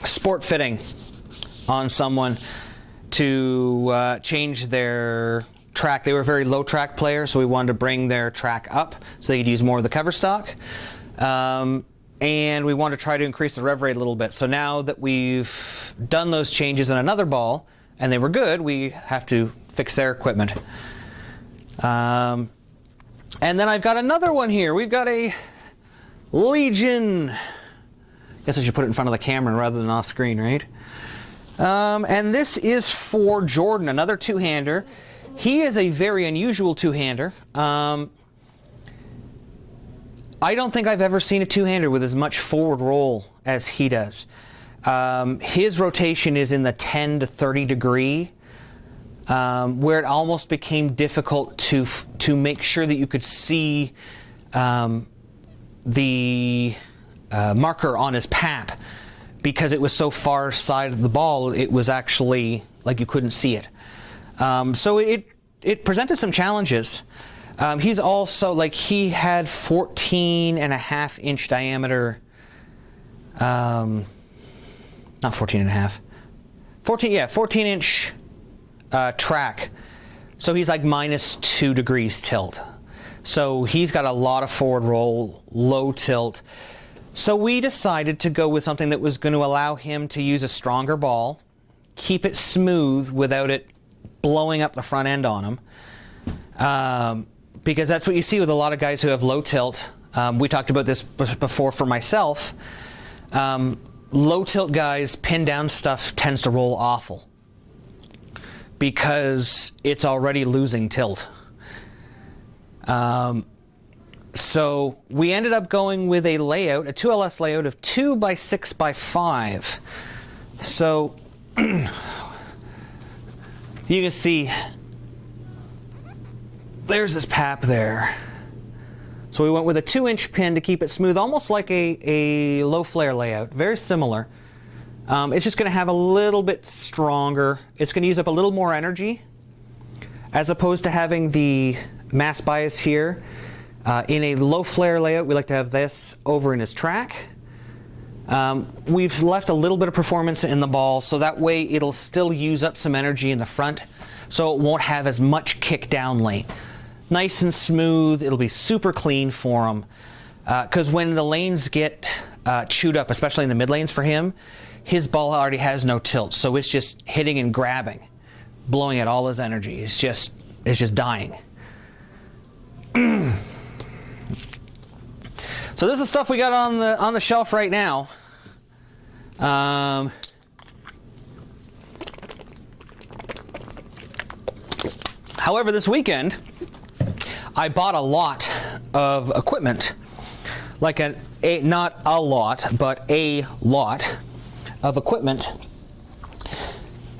sport fitting on someone to change their track. They were a very low track player, so we wanted to bring their track up so they could use more of the cover stock. And we want to try to increase the rev rate a little bit. So now that we've done those changes in another ball, and they were good, we have to fix their equipment. And then I've got another one here. We've got a Legion. Guess I should put it in front of the camera rather than off screen, right? And this is for Jordan, another two-hander. He is a very unusual two-hander. I don't think I've ever seen a two-hander with as much forward roll as he does. His rotation is in the 10 to 30 degree, where it almost became difficult to make sure that you could see the marker on his pap, because it was so far side of the ball, it was actually like you couldn't see it. So it presented some challenges. He's also, like, he had 14.5-inch diameter, not 14.5, 14-inch track. So he's like -2 degrees tilt. So he's got a lot of forward roll, low tilt. So we decided to go with something that was going to allow him to use a stronger ball, keep it smooth without it blowing up the front end on him. Because that's what you see with a lot of guys who have low tilt. We talked about this before for myself. Low tilt guys, pin down stuff tends to roll awful because it's already losing tilt. So we ended up going with a layout, a 2LS layout of 2x6x5. So you can see there's this pap there. So we went with a 2-inch pin to keep it smooth, almost like a low flare layout, very similar. It's just going to have a little bit stronger. It's going to use up a little more energy, as opposed to having the mass bias here. In a low flare layout, we like to have this over in his track. We've left a little bit of performance in the ball, so that way it'll still use up some energy in the front, so it won't have as much kick down lane. Nice and smooth, it'll be super clean for him. Because when the lanes get chewed up, especially in the mid lanes for him, his ball already has no tilt, so it's just hitting and grabbing, blowing out all his energy. It's just dying. So this is stuff we got on the shelf right now. However, this weekend I bought a lot of equipment, like not a lot, but a lot of equipment.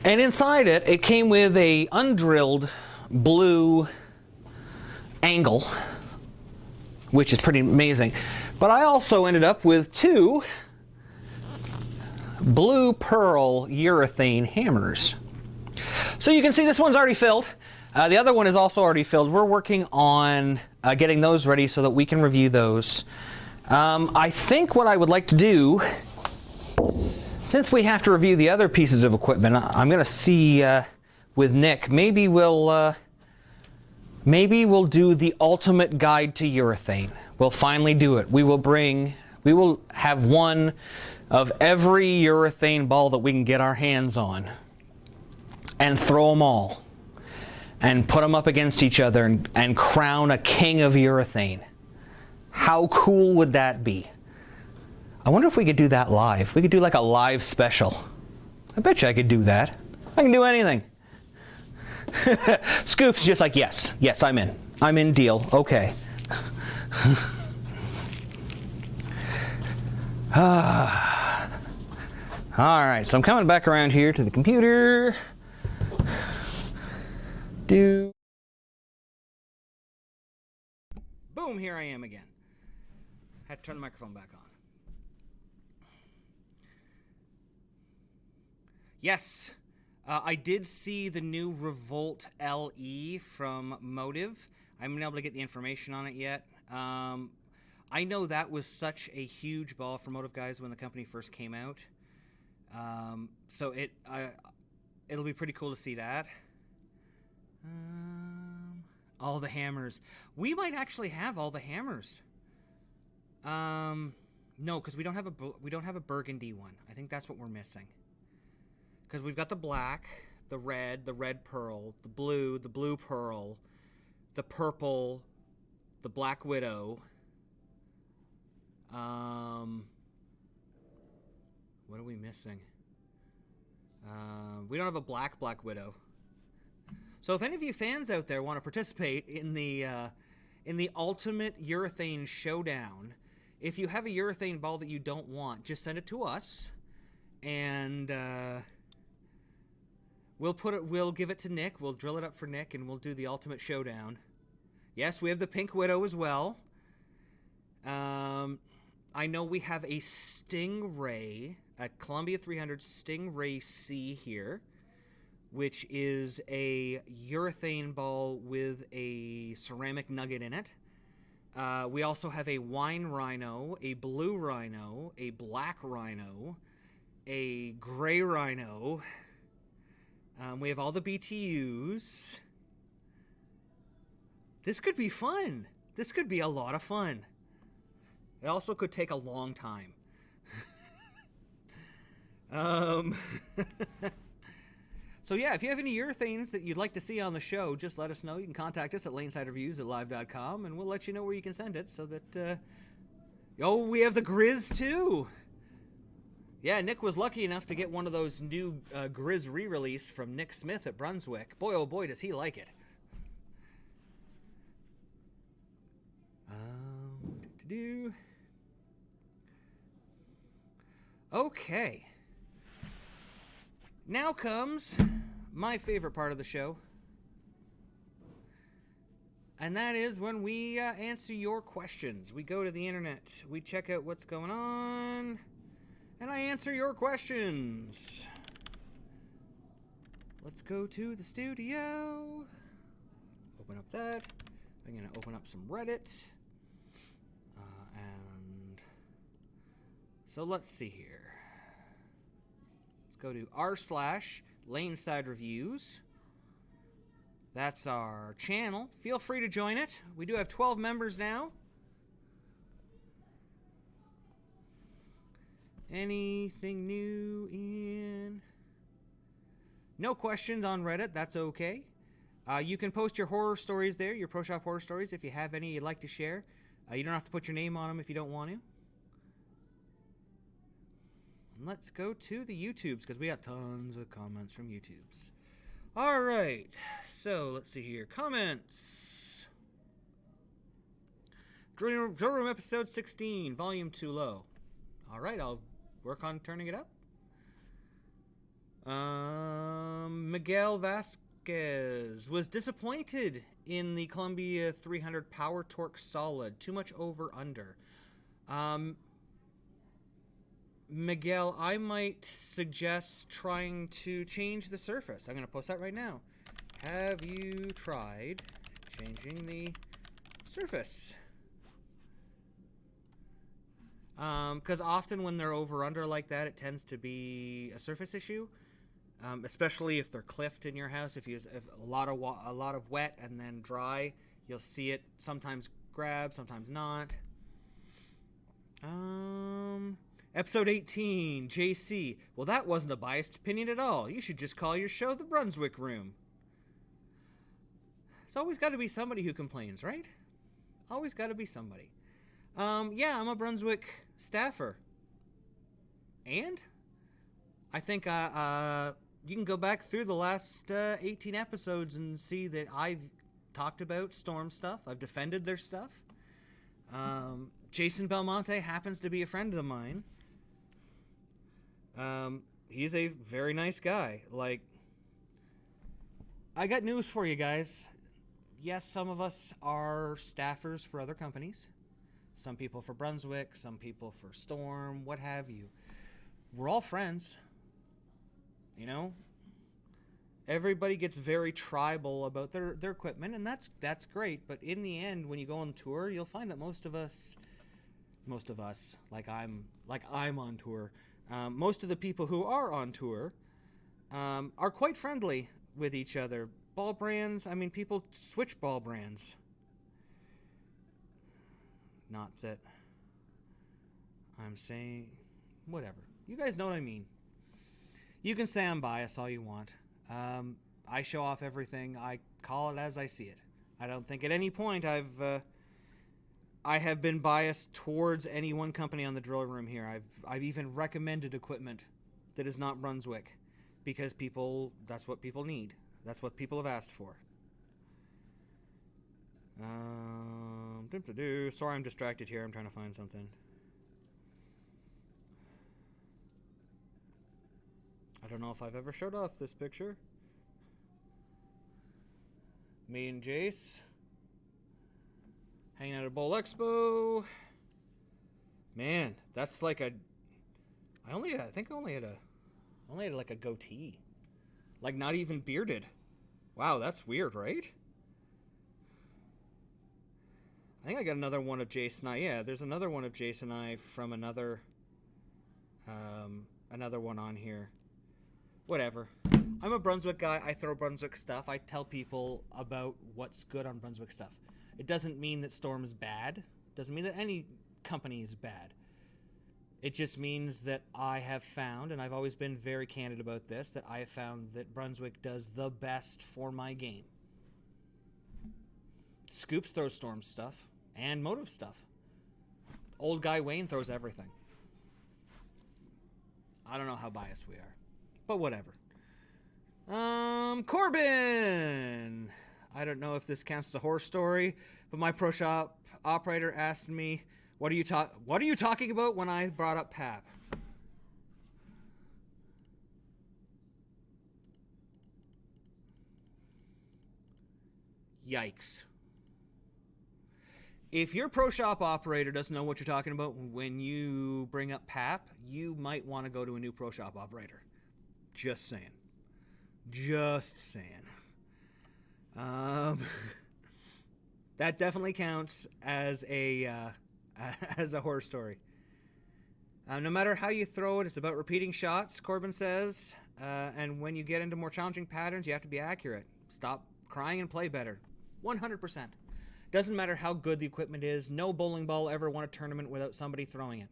And inside it came with a undrilled blue angle, which is pretty amazing. But I also ended up with 2 blue pearl urethane hammers. So you can see this one's already filled. The other one is also already filled. We're working on getting those ready so that we can review those. I think what I would like to do, since we have to review the other pieces of equipment, I'm going to see with Nick, maybe we'll do the ultimate guide to urethane. We'll finally do it. We will have one of every urethane ball that we can get our hands on and throw them all and put them up against each other and crown a king of urethane. How cool would that be? I wonder if we could do that live. We could do like a live special. I bet you I could do that. I can do anything. Scoop's just like, yes, I'm in, deal, okay. Alright, so I'm coming back around here to the computer. Boom, here I am again. Had to turn the microphone back on. Yes, I did see the new Revolt LE from Motive. I haven't been able to get the information on it yet. I know that was such a huge ball for Motive guys when the company first came out. So it'll be pretty cool to see that. All the hammers. We might actually have all the hammers. No, because we don't have a burgundy one. I think that's what we're missing. Because we've got the black, the red pearl, the blue pearl, the purple, the Black Widow. What are we missing? We don't have a Black Widow. So if any of you fans out there want to participate in the ultimate urethane showdown, if you have a urethane ball that you don't want, just send it to us, and we'll give it to Nick. We'll drill it up for Nick, and we'll do the ultimate showdown. Yes, we have the Pink Widow as well. I know we have a Stingray, a Columbia 300 Stingray C here, which is a urethane ball with a ceramic nugget in it. We also have a wine rhino, a blue rhino, a black rhino, a gray rhino. We have all the BTUs. This could be fun. This could be a lot of fun. It also could take a long time. So yeah, if you have any urethanes that you'd like to see on the show, just let us know. You can contact us at lanesidereviews@live.com, and we'll let you know where you can send it so that... we have the Grizz, too! Yeah, Nick was lucky enough to get one of those new Grizz re-release from Nick Smith at Brunswick. Boy, oh boy, does he like it. Okay. Now comes my favorite part of the show. And that is when we answer your questions. We go to the internet, we check out what's going on, and I answer your questions. Let's go to the studio. Open up that. I'm going to open up some Reddit. And so let's see here. Let's go to r/Laneside Reviews. That's our channel. Feel free to join it. We do have 12 members now. Anything new in? No questions on Reddit. That's okay. You can post your horror stories there, your Pro Shop horror stories, if you have any you'd like to share. You don't have to put your name on them if you don't want to. And let's go to the YouTubes, because we got tons of comments from YouTubes. All right, so let's see here. Comments. Drill Room episode 16, volume 2 low. All right, I'll work on turning it up. Miguel Vasquez was disappointed in the Columbia 300 Power Torq Solid. Too much over under. Miguel, I might suggest trying to change the surface. I'm going to post that right now. Have you tried changing the surface? Because often when they're over-under like that, it tends to be a surface issue. Especially if they're cliffed in your house. If a lot of wet and then dry, you'll see it sometimes grab, sometimes not. Episode 18, JC. Well, that wasn't a biased opinion at all. You should just call your show The Brunswick Room. It's always got to be somebody who complains, right? Always got to be somebody. Yeah, I'm a Brunswick staffer. And I think you can go back through the last 18 episodes and see that I've talked about Storm stuff. I've defended their stuff. Jason Belmonte happens to be a friend of mine. He's a very nice guy. Like, I got news for you guys. Yes, some of us are staffers for other companies. Some people for Brunswick, some people for Storm, what have you. We're all friends. you know? Everybody gets very tribal about their equipment, and that's great. But in the end, when you go on tour, you'll find that most of us, like I'm on tour, most of the people who are on tour are quite friendly with each other. Ball brands, I mean, people switch ball brands. Not that I'm saying, whatever. You guys know what I mean. You can say I'm biased all you want. I show off everything. I call it as I see it. I don't think at any point I have been biased towards any one company on the drill room here. I've even recommended equipment that is not Brunswick because that's what people need. That's what people have asked for. Sorry, I'm distracted here. I'm trying to find something. I don't know if I've ever showed off this picture. Me and Jace hanging out at Bowl Expo. Man, that's like I think I only had like a goatee. Like not even bearded. Wow, that's weird, right? I think I got another one of Jace and I. Yeah, there's another one of Jace and I from another one on here. Whatever. I'm a Brunswick guy. I throw Brunswick stuff. I tell people about what's good on Brunswick stuff. It doesn't mean that Storm is bad. It doesn't mean that any company is bad. It just means that I have found, and I've always been very candid about this, that I have found that Brunswick does the best for my game. Scoops throws Storm stuff and Motive stuff. Old guy Wayne throws everything. I don't know how biased we are. But whatever. Corbin! I don't know if this counts as a horror story, but my pro shop operator asked me, what are you talking about when I brought up PAP? Yikes. If your pro shop operator doesn't know what you're talking about when you bring up PAP, you might want to go to a new pro shop operator. Just saying. That definitely counts as a horror story. No matter how you throw it, it's about repeating shots, Corbin says. And when you get into more challenging patterns, you have to be accurate. Stop crying and play better. 100%. Doesn't matter how good the equipment is. No bowling ball ever won a tournament without somebody throwing it.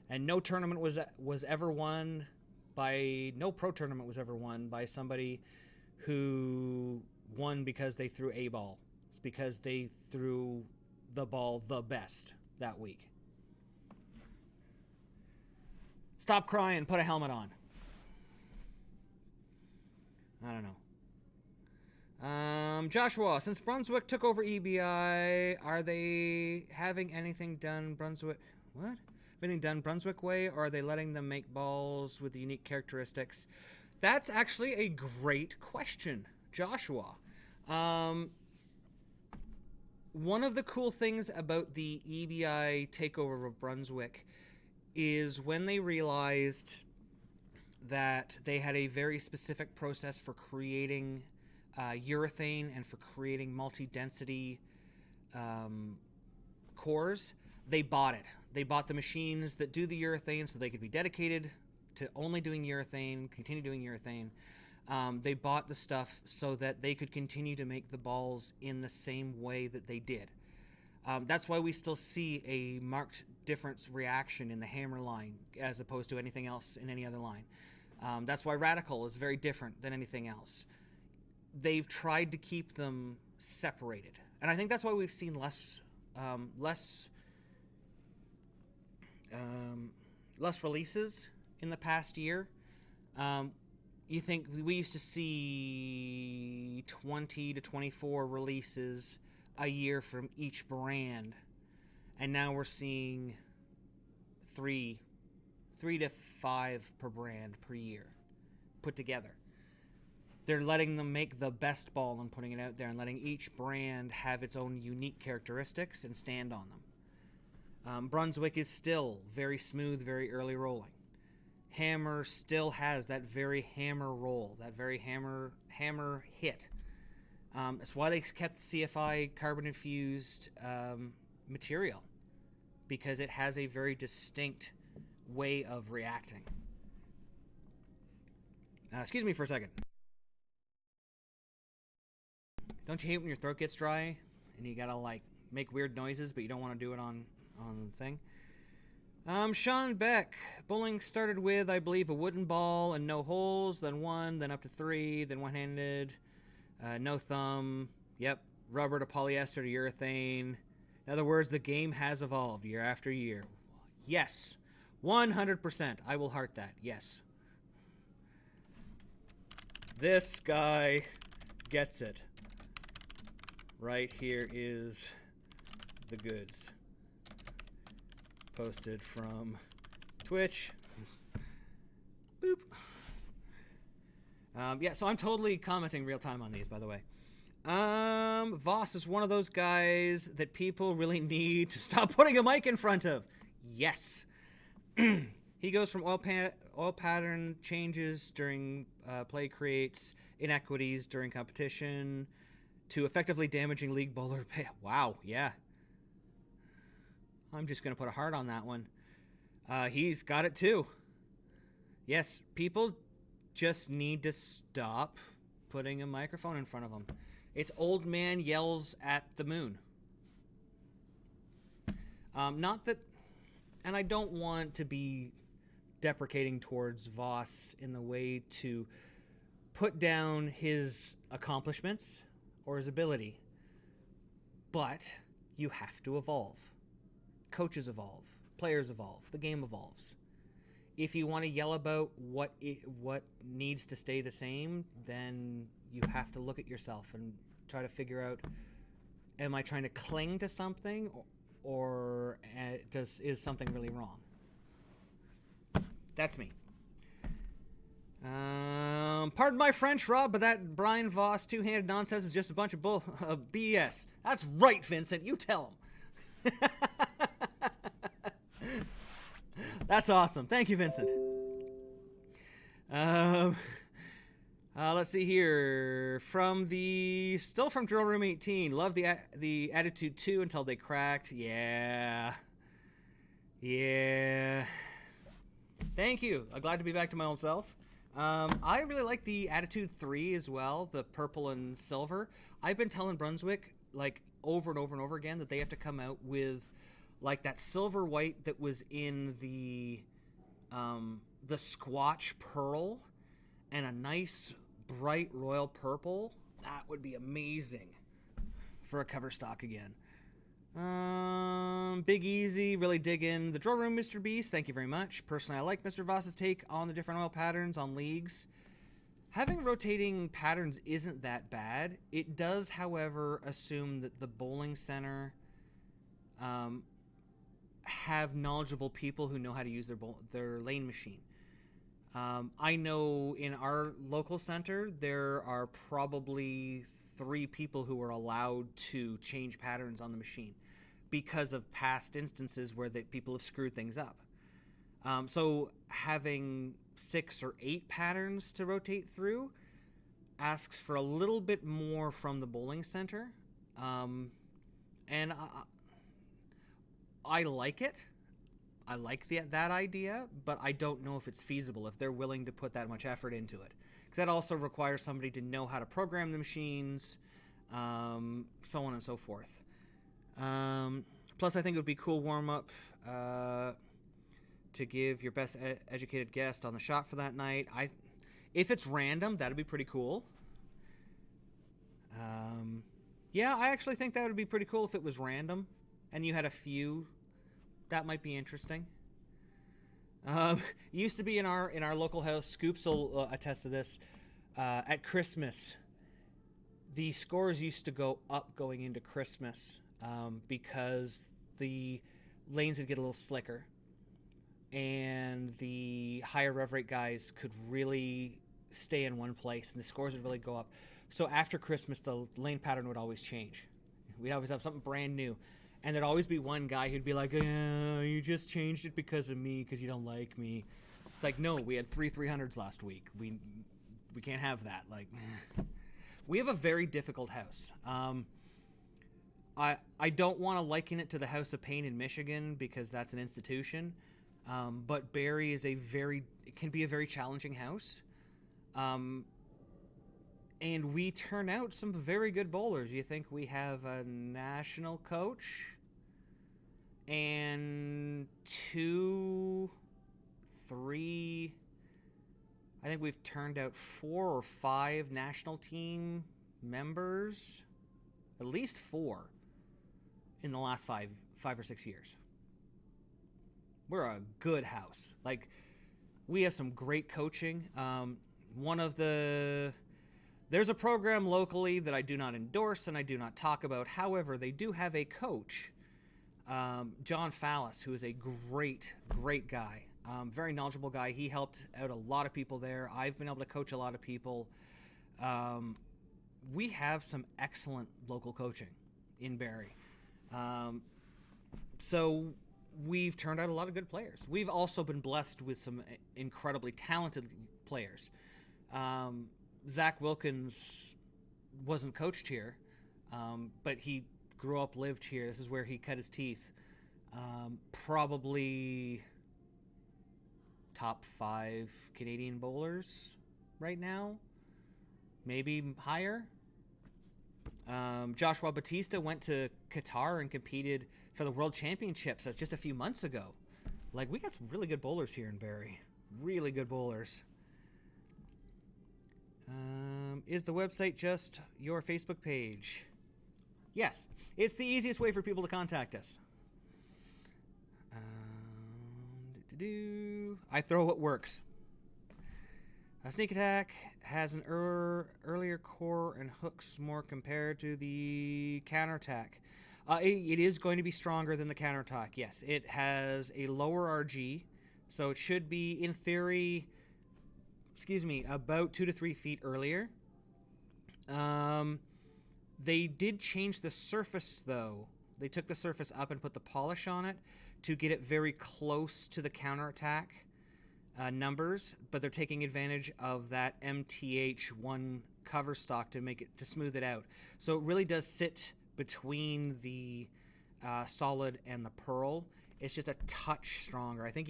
And no tournament was ever won by... No pro tournament was ever won by somebody who won because they threw a ball. It's because they threw the ball the best that week. Stop crying. Put a helmet on. I don't know. Joshua, since Brunswick took over EBI, are they having anything done Brunswick... What? Everything done Brunswick way, or are they letting them make balls with the unique characteristics? That's actually a great question, Joshua. One of the cool things about the EBI takeover of Brunswick is when they realized that they had a very specific process for creating urethane and for creating multi-density cores, they bought it. They bought the machines that do the urethane so they could be dedicated to only doing urethane, continue doing urethane. They bought the stuff so that they could continue to make the balls in the same way that they did. That's why we still see a marked difference reaction in the hammer line as opposed to anything else in any other line. That's why Radical is very different than anything else. They've tried to keep them separated. And I think that's why we've seen less releases in the past year. You think we used to see 20 to 24 releases a year from each brand, and now we're seeing 3 to 5 per brand per year put together. They're letting them make the best ball and putting it out there and letting each brand have its own unique characteristics and stand on them. Brunswick is still very smooth, very early rolling. hammer still has that very hammer roll, that very hammer hit. That's why they kept the CFI carbon-infused material, because it has a very distinct way of reacting. Excuse me for a second. Don't you hate when your throat gets dry and you gotta like make weird noises, but you don't want to do it on the thing? Sean Beck, bowling started with, I believe, a wooden ball and no holes, then one, then up to three, then one-handed, no thumb, yep, rubber to polyester to urethane. In other words, the game has evolved year after year. Yes, 100%. I will heart that, yes. This guy gets it. Right here is the goods. Posted from Twitch. Boop. Yeah, so I'm totally commenting real time on these, by the way. Voss is one of those guys that people really need to stop putting a mic in front of. Yes. He goes from oil pattern changes during play creates inequities during competition to effectively damaging league bowler pay. Wow, yeah. I'm just going to put a heart on that one. He's got it too. Yes, people just need to stop putting a microphone in front of them. It's old man yells at the moon. Not that, and I don't want to be deprecating towards Voss in the way to put down his accomplishments or his ability, but you have to evolve. Coaches evolve, players evolve, the game evolves. If you want to yell about what needs to stay the same, then you have to look at yourself and try to figure out, am I trying to cling to something, or is something really wrong? That's me. Pardon my French, Rob, but that Brian Voss two-handed nonsense is just a bunch of BS. That's right, Vincent. You tell him. That's awesome. Thank you, Vincent. Let's see here. Still from Drill Room 18. Love the Attitude 2 until they cracked. Yeah. Thank you. I'm glad to be back to my old self. I really like the Attitude 3 as well, the purple and silver. I've been telling Brunswick, like, over and over and over again that they have to come out with, like, that silver white that was in the Squatch Pearl and a nice, bright royal purple. That would be amazing for a cover stock again. Big Easy, really digging the Drill Room, Mr. Beast. Thank you very much. Personally, I like Mr. Voss's take on the different oil patterns on leagues. Having rotating patterns isn't that bad. It does, however, assume that the bowling center have knowledgeable people who know how to use their lane machine. I know in our local center there are probably 3 people who are allowed to change patterns on the machine because of past instances where people have screwed things up. So having 6 or 8 patterns to rotate through asks for a little bit more from the bowling center. And I like it. I like that idea, but I don't know if it's feasible, if they're willing to put that much effort into it. Because that also requires somebody to know how to program the machines, so on and so forth. Plus, I think it would be cool warm-up to give your best educated guest on the shot for that night. If it's random, that'd be pretty cool. Yeah, I actually think that would be pretty cool if it was random and you had a few. That might be interesting. Used to be in our local house. Scoops will attest to this. At Christmas, the scores used to go up going into Christmas because the lanes would get a little slicker, and the higher rev rate guys could really stay in one place, and the scores would really go up. So after Christmas, the lane pattern would always change. We'd always have something brand new. And there'd always be one guy who'd be like, you just changed it because of me, because you don't like me. It's like, no, we had 3 300s last week. We can't have that. Like, we have a very difficult house. I don't want to liken it to the House of Pain in Michigan because that's an institution. But Barrie is it can be a very challenging house. And we turn out some very good bowlers. You think we have a national coach and 2, 3, I think we've turned out 4 or 5 national team members, at least 4 in the last 5 or 6 years. We're a good house. Like, we have some great coaching. There's a program locally that I do not endorse and I do not talk about. However, they do have a coach, John Fallis, who is a great guy. Very knowledgeable guy. He helped out a lot of people there. I've been able to coach a lot of people. We have some excellent local coaching in Barrie. So we've turned out a lot of good players. We've also been blessed with some incredibly talented players. Zach Wilkins wasn't coached here, but he grew up, lived here. This is where he cut his teeth. Probably top 5 Canadian bowlers right now, maybe higher. Joshua Batista went to Qatar and competed for the World Championships just a few months ago. Like, we got some really good bowlers here in Barrie. Really good bowlers. Is the website just your Facebook page? Yes, it's the easiest way for people to contact us. I throw what works. A sneak attack has an earlier core and hooks more compared to the counterattack. It is going to be stronger than the counterattack, yes. It has a lower RG, so it should be, in theory, about 2 to 3 feet earlier. They did change the surface, though. They took the surface up and put the polish on it to get it very close to the counterattack numbers, but they're taking advantage of that MTH1 cover stock to smooth it out. So it really does sit between the solid and the pearl. It's just a touch stronger. I think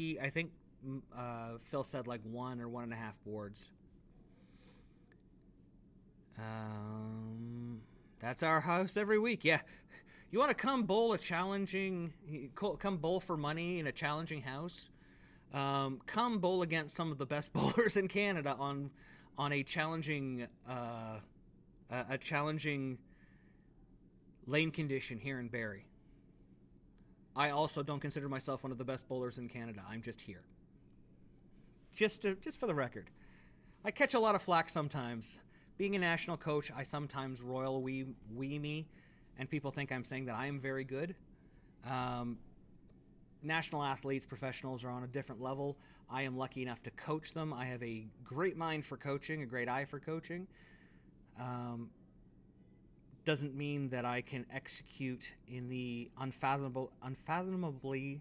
Phil said like 1 or 1.5 boards. That's our house every week. Yeah, you want to come bowl come bowl for money in a challenging house. Come bowl against some of the best bowlers in Canada on a challenging lane condition here in Barrie. I also don't consider myself one of the best bowlers in Canada. I'm just here. Just for the record. I catch a lot of flack sometimes. Being a national coach, I sometimes royal wee me, and people think I'm saying that I am very good. National athletes, professionals are on a different level. I am lucky enough to coach them. I have a great mind for coaching, a great eye for coaching. Doesn't mean that I can execute in the unfathomably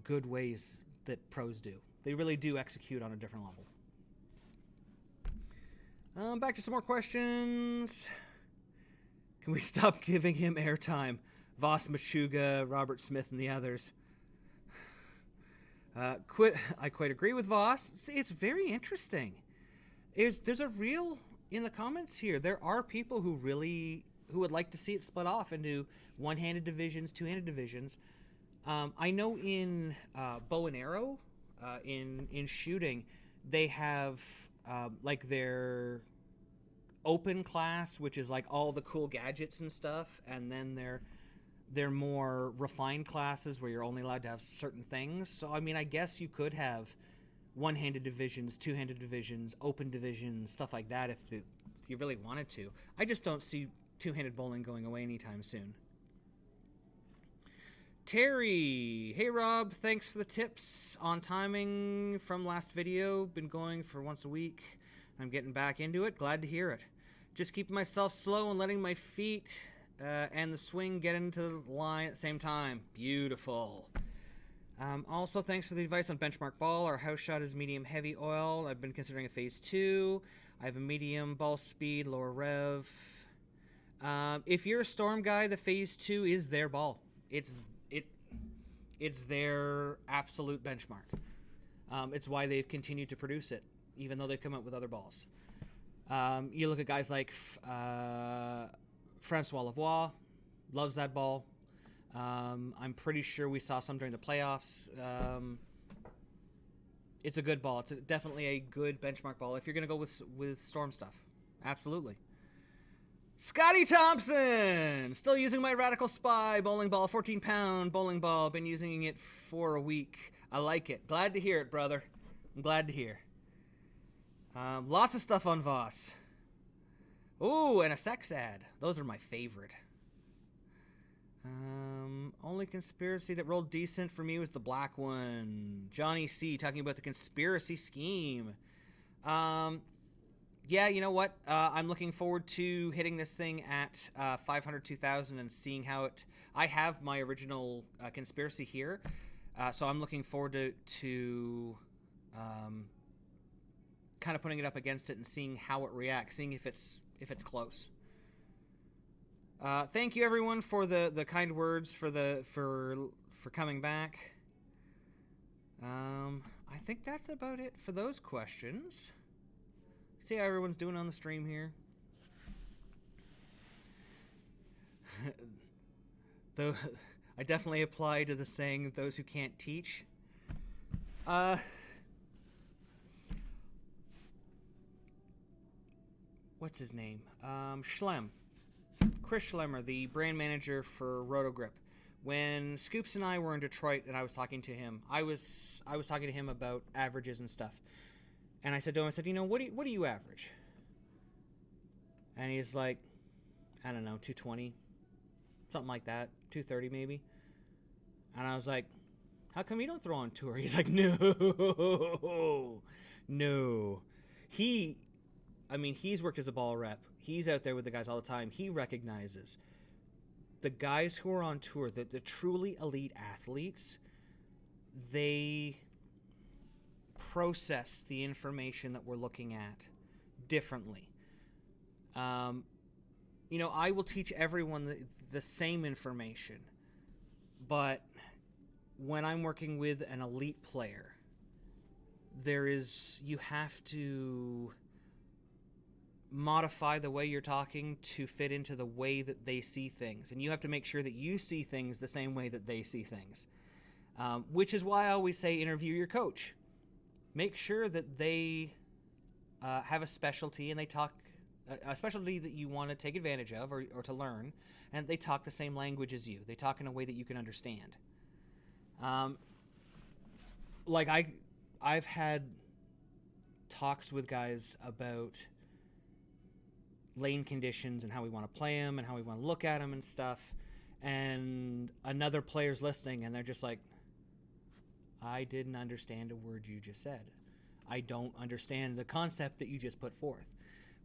good ways that pros do. They really do execute on a different level. Back to some more questions. Can we stop giving him airtime? Voss, Machuga, Robert Smith, and the others. I quite agree with Voss. It's very interesting. There's a real, in the comments here, there are people who would like to see it split off into one-handed divisions, two-handed divisions. I know in bow and arrow, in shooting, they have like their open class, which is like all the cool gadgets and stuff, and then they're more refined classes where you're only allowed to have certain things. So, I mean, I guess you could have one-handed divisions, two-handed divisions, open divisions, stuff like that if you really wanted to. I just don't see two-handed bowling going away anytime soon. Terry, hey Rob, thanks for the tips on timing from last video. Been going for once a week. I'm getting back into it. Glad to hear it. Just keeping myself slow and letting my feet and the swing get into the line at the same time. Beautiful. Also, thanks for the advice on benchmark ball. Our house shot is medium heavy oil. I've been considering a phase 2. I have a medium ball speed, lower rev. If you're a storm guy, the phase 2 is their ball. It's their absolute benchmark. It's why they've continued to produce it, even though they've come out with other balls. You look at guys like Francois Lavoie, loves that ball. I'm pretty sure we saw some during the playoffs. It's a good ball. It's definitely a good benchmark ball if you're going to go with storm stuff. Absolutely. Scotty Thompson! Still using my Radical Spy bowling ball, 14-pound bowling ball. Been using it for a week. I like it. Glad to hear it, brother. I'm glad to hear. Lots of stuff on Voss. Ooh, and a sex ad. Those are my favorite. Only conspiracy that rolled decent for me was the black one. Johnny C. talking about the conspiracy scheme. Yeah, you know what? I'm looking forward to hitting this thing at 500, 2,000 and seeing how it... I have my original conspiracy here, so I'm looking forward to kind of putting it up against it and seeing how it reacts, seeing if it's close. Thank you everyone for the kind words for coming back. I think that's about it for those questions. See how everyone's doing on the stream here. Though I definitely apply to the saying those who can't teach. What's his name? Schlem. Chris Schlemmer, the brand manager for Rotogrip. When Scoops and I were in Detroit and I was talking to him, I was talking to him about averages and stuff. And I said to him, you know, what do you average? And he's like, I don't know, 220, something like that, 230 maybe. And I was like, how come you don't throw on tour? He's like, no. He's worked as a ball rep. He's out there with the guys all the time. He recognizes the guys who are on tour, the truly elite athletes, they process the information that we're looking at differently. I will teach everyone the same information, but when I'm working with an elite player, you have to modify the way you're talking to fit into the way that they see things, and you have to make sure that you see things the same way that they see things, which is why I always say interview your coach. Make sure that they have a specialty and they talk a specialty that you want to take advantage of or to learn, and they talk the same language as you. They talk in a way that you can understand. I've had talks with guys about lane conditions and how we want to play them and how we want to look at them and stuff, and another player's listening and they're just like, I didn't understand a word you just said. I don't understand the concept that you just put forth.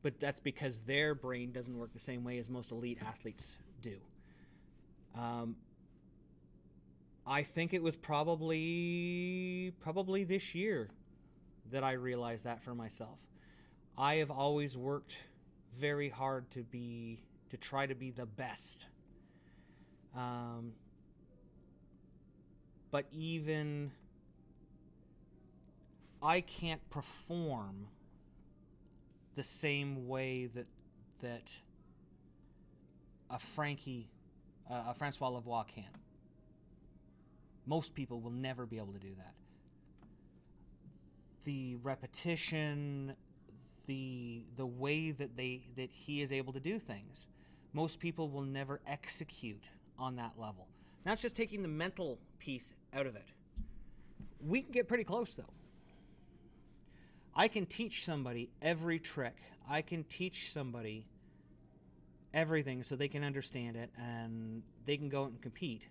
But that's because their brain doesn't work the same way as most elite athletes do. I think it was probably this year that I realized that for myself. I have always worked very hard to try to be the best. But even I can't perform the same way that a Francois Lavoie can. Most people will never be able to do that. The repetition, the way that he is able to do things, most people will never execute on that level. That's just taking the mental piece out of it. We can get pretty close, though. I can teach somebody every trick. I can teach somebody everything so they can understand it and they can go out and compete.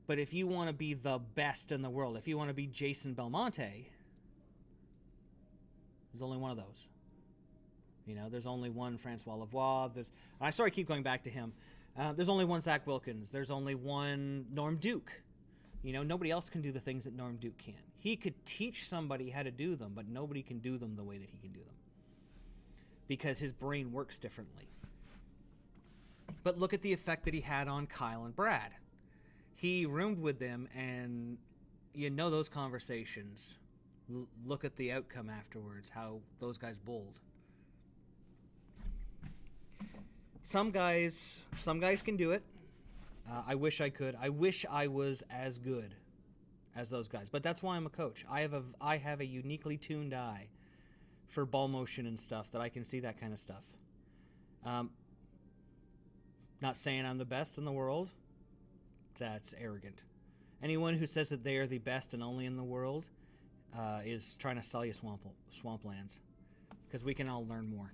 But if you want to be the best in the world, if you want to be Jason Belmonte, there's only one of those. There's only one Francois Lavoie. I keep going back to him. There's only one Zach Wilkins. There's only one Norm Duke. You know, nobody else can do the things that Norm Duke can. He could teach somebody how to do them, but nobody can do them the way that he can do them. Because his brain works differently. But look at the effect that he had on Kyle and Brad. He roomed with them, and you know those conversations. Look at the outcome afterwards, how those guys bowled. Some guys can do it. I wish I could. I wish I was as good as those guys. But that's why I'm a coach. I have a uniquely tuned eye for ball motion and stuff that I can see that kind of stuff. Not saying I'm the best in the world. That's arrogant. Anyone who says that they are the best and only in the world is trying to sell you swamplands. Because we can all learn more.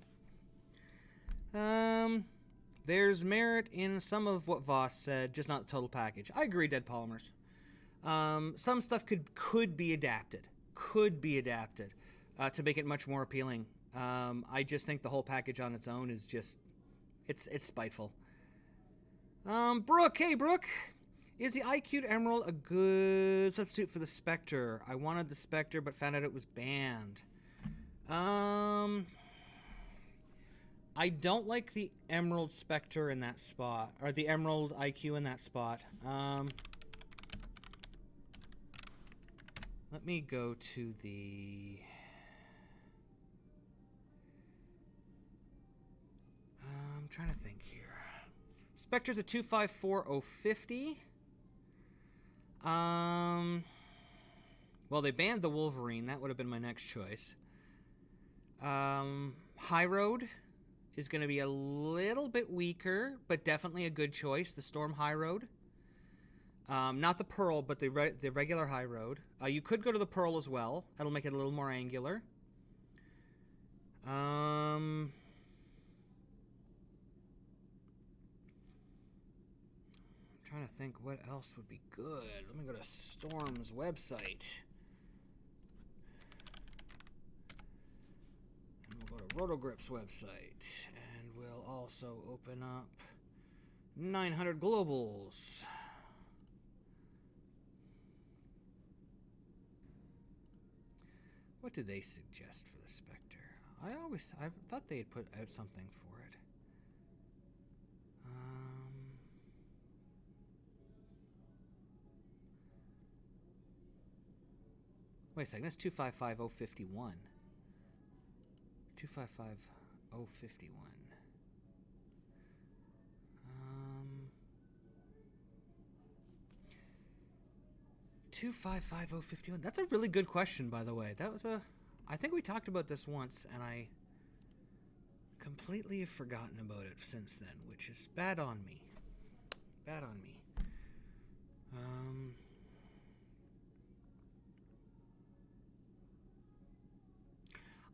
There's merit in some of what Voss said, just not the total package. I agree, Dead Polymers. Some stuff could be adapted. To make it much more appealing. I just think the whole package on its own is just... It's spiteful. Brooke, hey Brooke! Is the IQ'd Emerald a good substitute for the Spectre? I wanted the Spectre, but found out it was banned. I don't like the Emerald Spectre in that spot, or the Emerald IQ in that spot. Let me go to the... I'm trying to think here. Spectre's a 254050. Well, they banned the Wolverine. That would have been my next choice. High Road is going to be a little bit weaker, but definitely a good choice. The Storm High Road. Not the Pearl, but the regular High Road. You could go to the Pearl as well. That'll make it a little more angular. I'm trying to think what else would be good. Let me go to Storm's website. And we'll go to Rotogrip's website. And we'll also open up 900 Globals. What do they suggest for the Spectre? I thought they had put out something for it. Wait a second, that's 255051. 255051. 255051. That's a really good question, by the way. I think we talked about this once, and I completely have forgotten about it since then, which is bad on me. Bad on me.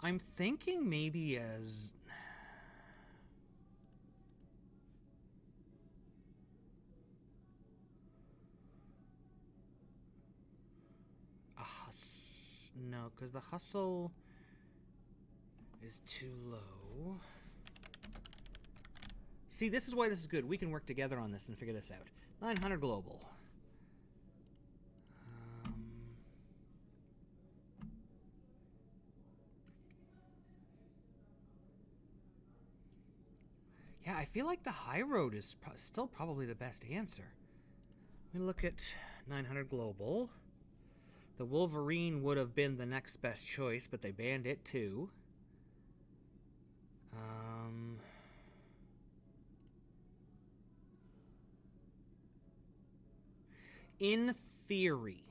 I'm thinking maybe as... No, because the hustle is too low. See, this is why this is good. We can work together on this and figure this out. 900 global. Yeah, I feel like the high road is still probably the best answer. We look at 900 global. The Wolverine would have been the next best choice, but they banned it too. In theory,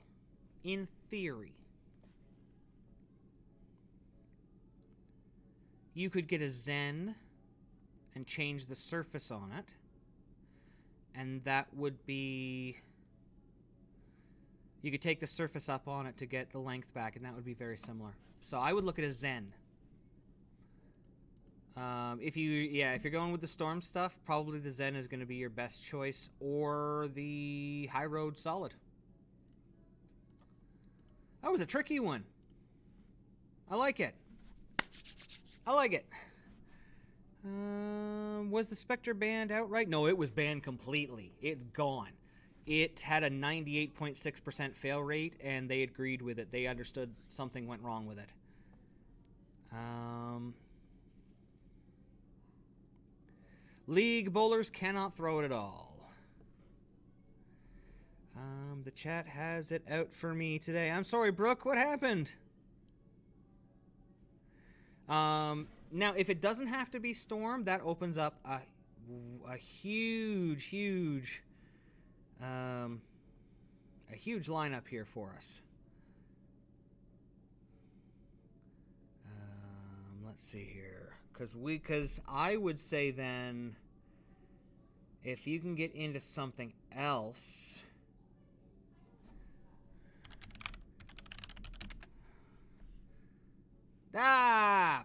you could get a Zen and change the surface on it, and that would be... You could take the surface up on it to get the length back, and that would be very similar. So I would look at a Zen. If you're going with the Storm stuff, probably the Zen is going to be your best choice, or the High Road Solid. That was a tricky one. I like it. Was the Spectre banned outright? No, it was banned completely. It's gone. it had a 98.6% fail rate, and they agreed with it. They understood something went wrong with it. League bowlers cannot throw it at all. The chat has it out for me today. I'm sorry, Brooke. What happened? Now, if it doesn't have to be Storm, that opens up a huge lineup here for us. Let's see here, because I would say then, if you can get into something else.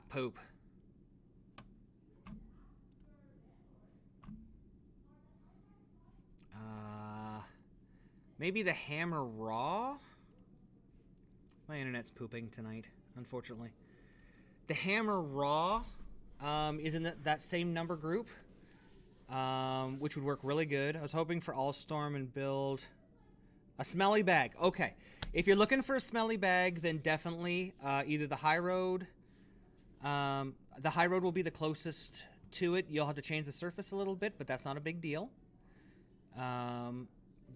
Poop. Maybe the Hammer Raw? My internet's pooping tonight, unfortunately. The Hammer Raw is in that same number group, which would work really good. I was hoping for All Storm and build a Smelly Bag. Okay. If you're looking for a Smelly Bag, then definitely either the High Road. The High Road will be the closest to it. You'll have to change the surface a little bit, but that's not a big deal.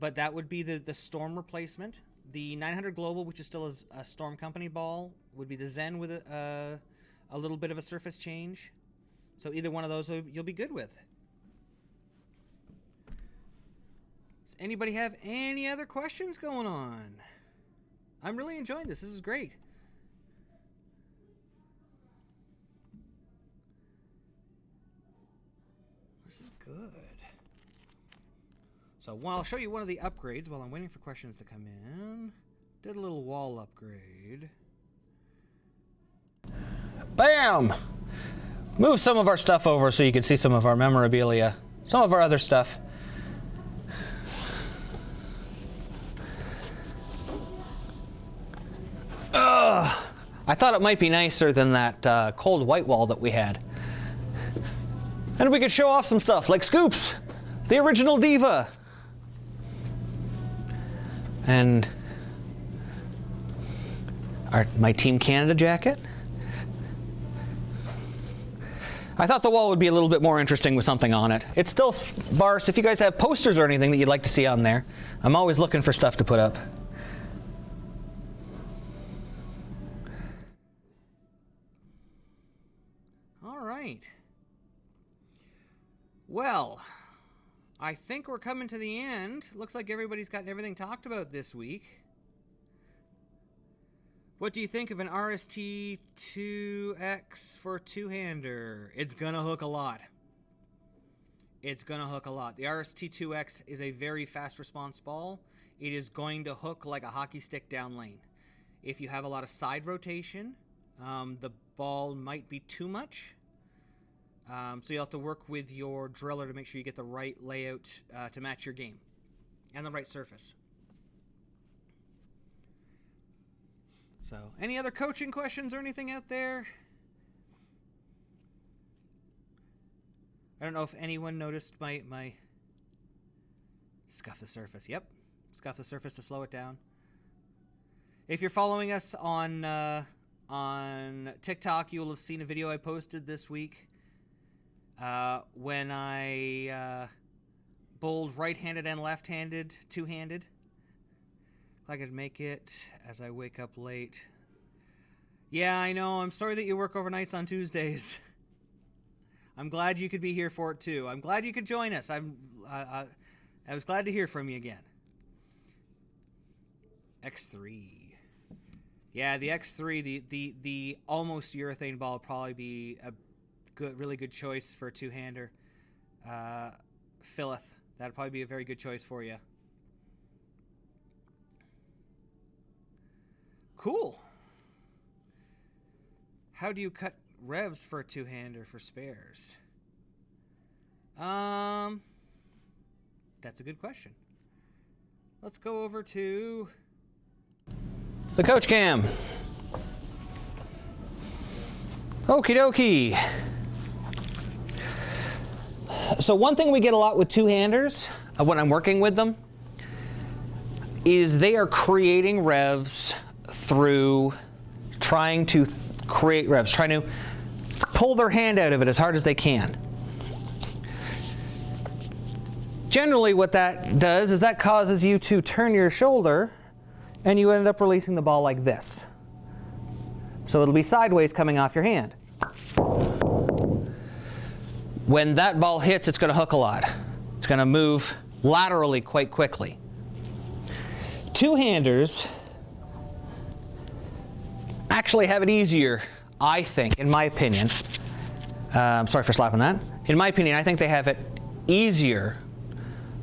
But that would be the Storm replacement. The 900 Global, which is still a Storm Company ball, would be the Zen with a little bit of a surface change. So either one of those you'll be good with. Does anybody have any other questions going on? I'm really enjoying this. This is great. This is good. So I'll show you one of the upgrades while I'm waiting for questions to come in. Did a little wall upgrade. Bam! Move some of our stuff over so you can see some of our memorabilia. Some of our other stuff. I thought it might be nicer than that cold white wall that we had. And we could show off some stuff like Scoops, the original Diva. And my Team Canada jacket. I thought the wall would be a little bit more interesting with something on it. It's still sparse. If you guys have posters or anything that you'd like to see on there, I'm always looking for stuff to put up. All right. Well, I think we're coming to the end. Looks like everybody's gotten everything talked about this week. What do you think of an RST2X for a two-hander? It's gonna hook a lot. It's gonna hook a lot. The RST2X is a very fast response ball. It is going to hook like a hockey stick down lane. If you have a lot of side rotation, the ball might be too much. So you'll have to work with your driller to make sure you get the right layout to match your game and the right surface. So, any other coaching questions or anything out there? I don't know if anyone noticed my scuff the surface. Yep, scuff the surface to slow it down. If you're following us on TikTok, you will have seen a video I posted this week when I bowled right-handed and left-handed, two-handed. If I could make it as I wake up late. Yeah, I know. I'm sorry that you work overnights on Tuesdays. I'm glad you could be here for it too. I'm glad you could join us. I was glad to hear from you again. X3. Yeah, the X3, the almost urethane ball would probably be a really good choice for a two-hander. Philith. That'd probably be a very good choice for you. Cool. How do you cut revs for a two-hander for spares? That's a good question. Let's go over to the coach cam. Okie dokie. So one thing we get a lot with two-handers when I'm working with them is they are creating revs through trying to create revs, trying to pull their hand out of it as hard as they can. Generally what that does is that causes you to turn your shoulder and you end up releasing the ball like this. So it'll be sideways coming off your hand. When that ball hits, it's going to hook a lot. It's going to move laterally quite quickly. Two-handers actually have it easier, I think, in my opinion. I'm sorry for slapping that. In my opinion, I think they have it easier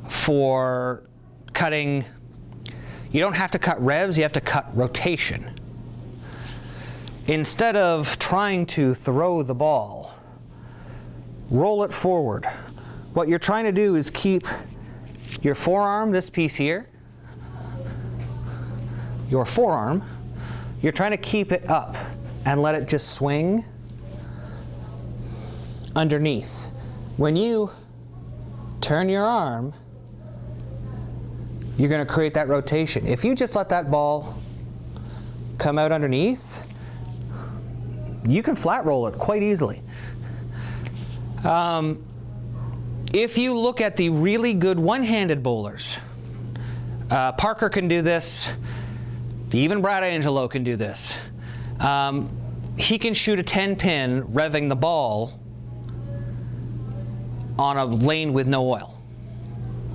for cutting. You don't have to cut revs, you have to cut rotation. Instead of trying to throw the ball, roll it forward. What you're trying to do is keep your forearm, this piece here, your forearm, you're trying to keep it up and let it just swing underneath. When you turn your arm, you're going to create that rotation. If you just let that ball come out underneath, you can flat roll it quite easily. If you look at the really good one-handed bowlers, Parker can do this, even Brad Angelo can do this. He can shoot a 10-pin revving the ball on a lane with no oil.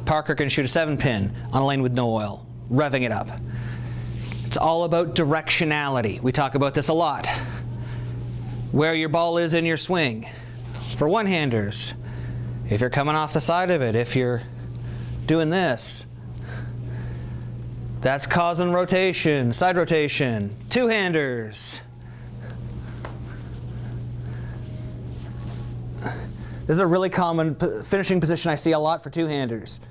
Parker can shoot a 7-pin on a lane with no oil, revving it up. It's all about directionality. We talk about this a lot. Where your ball is in your swing. For one-handers, if you're coming off the side of it, if you're doing this, that's causing rotation, side rotation. Two-handers. This is a really common finishing position I see a lot for two-handers.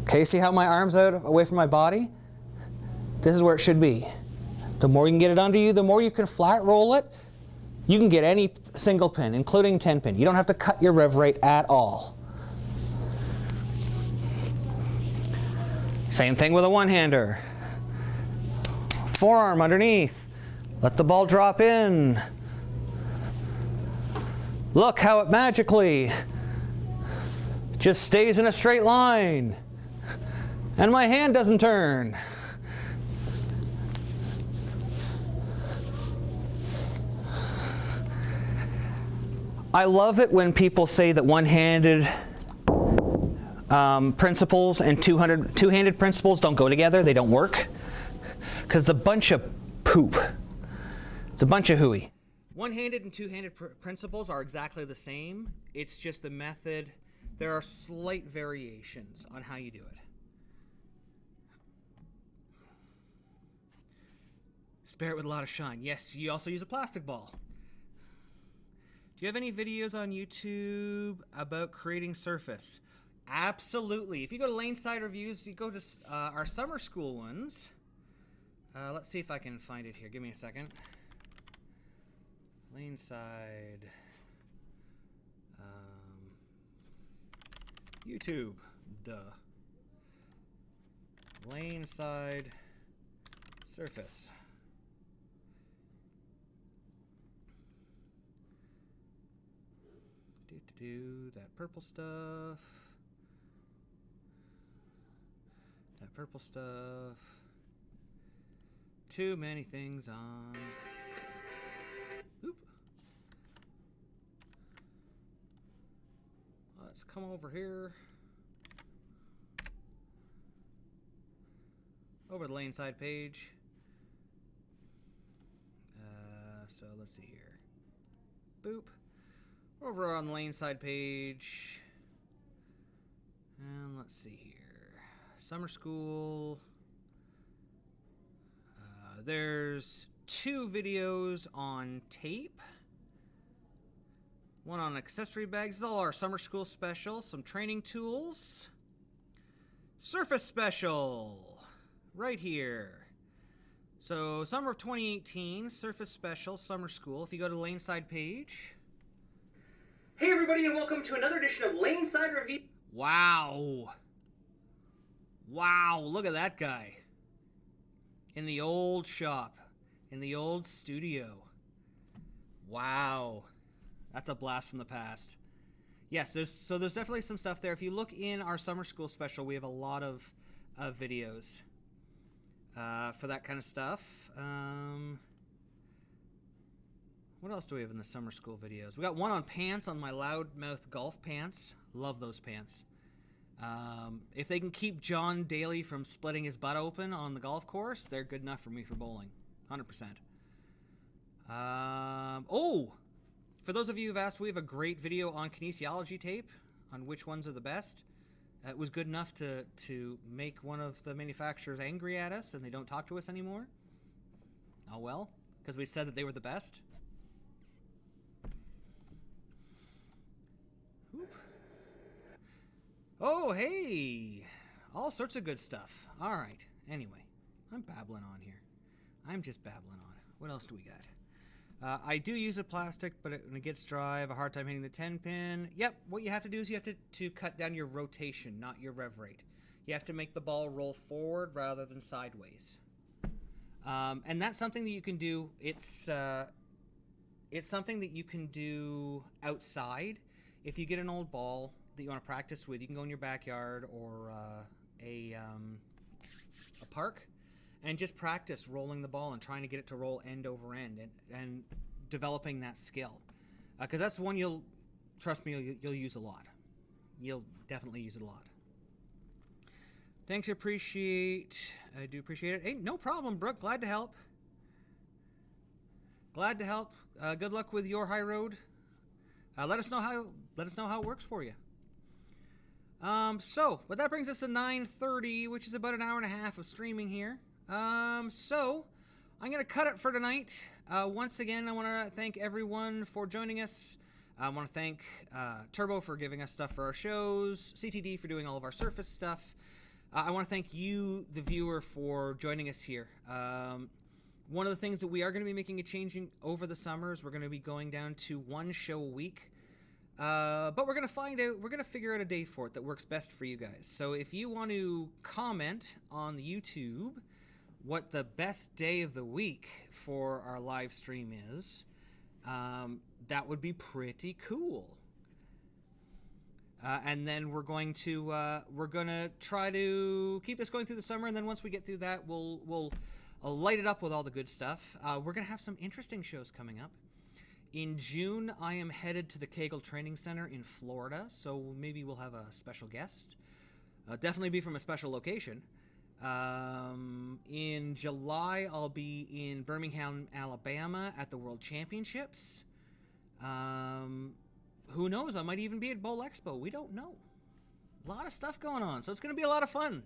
Okay, see how my arm's out away from my body? This is where it should be. The more you can get it under you, the more you can flat roll it. You can get any single pin, including 10-pin. You don't have to cut your rev rate at all. Same thing with a one-hander. Forearm underneath. Let the ball drop in. Look how it magically just stays in a straight line. And my hand doesn't turn. I love it when people say that one-handed principles and two-handed principles don't go together, they don't work. Because it's a bunch of poop. It's a bunch of hooey. One-handed and two-handed principles are exactly the same. It's just the method. There are slight variations on how you do it. Spare it with a lot of shine. Yes, you also use a plastic ball. Do you have any videos on YouTube about creating surface? Absolutely. If you go to Laneside Reviews, you go to our summer school ones. Let's see if I can find it here. Give me a second. Laneside. YouTube. Duh. Laneside surface. Do that purple stuff. That purple stuff. Too many things on. Oop. Let's come over here. Over the Laneside page. So let's see here. Boop. Over on the Laneside page. And let's see here. Summer school. There's 2 videos on tape. One on accessory bags. This is all our summer school special. Some training tools. Surface special. Right here. So, summer of 2018, Surface Special, Summer School. If you go to the Laneside page. Hey everybody, and welcome to another edition of Laneside Review. Wow. Wow, look at that guy. In the old shop. In the old studio. Wow. That's a blast from the past. Yes, there's definitely some stuff there. If you look in our summer school special, we have a lot of videos for that kind of stuff. What else do we have in the summer school videos? We got one on pants, on my loudmouth golf pants. Love those pants. If they can keep John Daly from splitting his butt open on the golf course, they're good enough for me for bowling. 100%. For those of you who've asked, we have a great video on kinesiology tape on which ones are the best. It was good enough to make one of the manufacturers angry at us, and they don't talk to us anymore. Oh well, because we said that they were the best. Whew. Oh, hey! All sorts of good stuff. All right. Anyway, I'm babbling on here. I'm just babbling on. What else do we got? I do use a plastic, but when it gets dry, I have a hard time hitting the 10-pin. Yep, what you have to do is you have to cut down your rotation, not your rev rate. You have to make the ball roll forward rather than sideways. And that's something that you can do. It's something that you can do outside. If you get an old ball that you want to practice with, you can go in your backyard or a park and just practice rolling the ball and trying to get it to roll end over end and developing that skill. Because that's one trust me, you'll use a lot. You'll definitely use it a lot. Thanks, I do appreciate it. Hey, no problem, Brooke. Glad to help. Glad to help. Good luck with your high road. Let us know how it works for you. But that brings us to 9:30, which is about an hour and a half of streaming here. So I'm going to cut it for tonight. Once again, I want to thank everyone for joining us. I want to thank Turbo for giving us stuff for our shows, CTD for doing all of our Surface stuff. I want to thank you, the viewer, for joining us here. One of the things that we are going to be making a change over the summer is we're going to be going down to one show a week. But we're going to figure out a day for it that works best for you guys. So if you want to comment on the YouTube what the best day of the week for our live stream is, that would be pretty cool. And then we're going to try to keep this going through the summer, and then once we get through that, we'll light it up with all the good stuff. We're going to have some interesting shows coming up. In June, I am headed to the Kegel Training Center in Florida, so maybe we'll have a special guest. Definitely be from a special location. In July, I'll be in Birmingham, Alabama at the World Championships. Who knows? I might even be at Bowl Expo. We don't know. A lot of stuff going on, so it's going to be a lot of fun.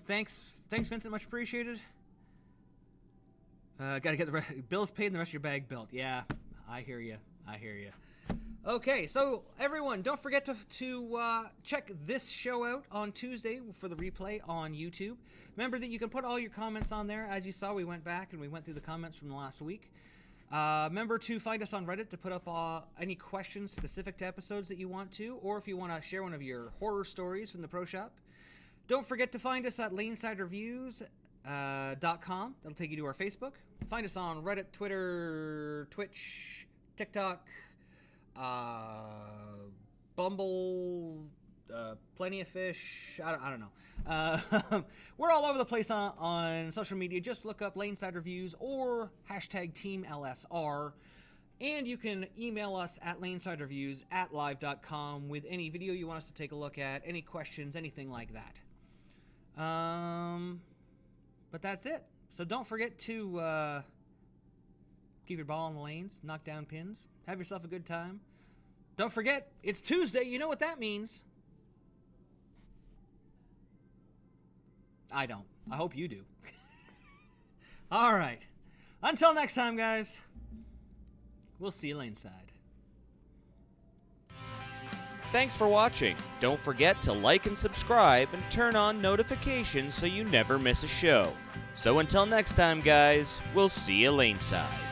Thanks, Vincent. Much appreciated. Gotta get the bills paid and the rest of your bag built. Yeah, I hear you. Okay, so everyone, don't forget to check this show out on Tuesday for the replay on YouTube. Remember that you can put all your comments on there. As you saw, we went back and we went through the comments from the last week. Remember to find us on Reddit to put up any questions specific to episodes that you want to, or if you want to share one of your horror stories from the Pro Shop. Don't forget to find us at lanesidereviews.com. That'll take you to our Facebook. Find us on Reddit, Twitter, Twitch, TikTok, Bumble, Plenty of Fish. I don't know. We're all over the place on social media. Just look up Laneside Reviews or hashtag TEAMLSR. And you can email us at lanesidereviews@live.com with any video you want us to take a look at, any questions, anything like that. But that's it. So don't forget to keep your ball in the lanes, knock down pins, have yourself a good time. Don't forget, it's Tuesday. You know what that means. I don't. I hope you do. All right. Until next time, guys. We'll see you laneside. Thanks for watching. Don't forget to like and subscribe and turn on notifications so you never miss a show. So until next time, guys, we'll see you laneside.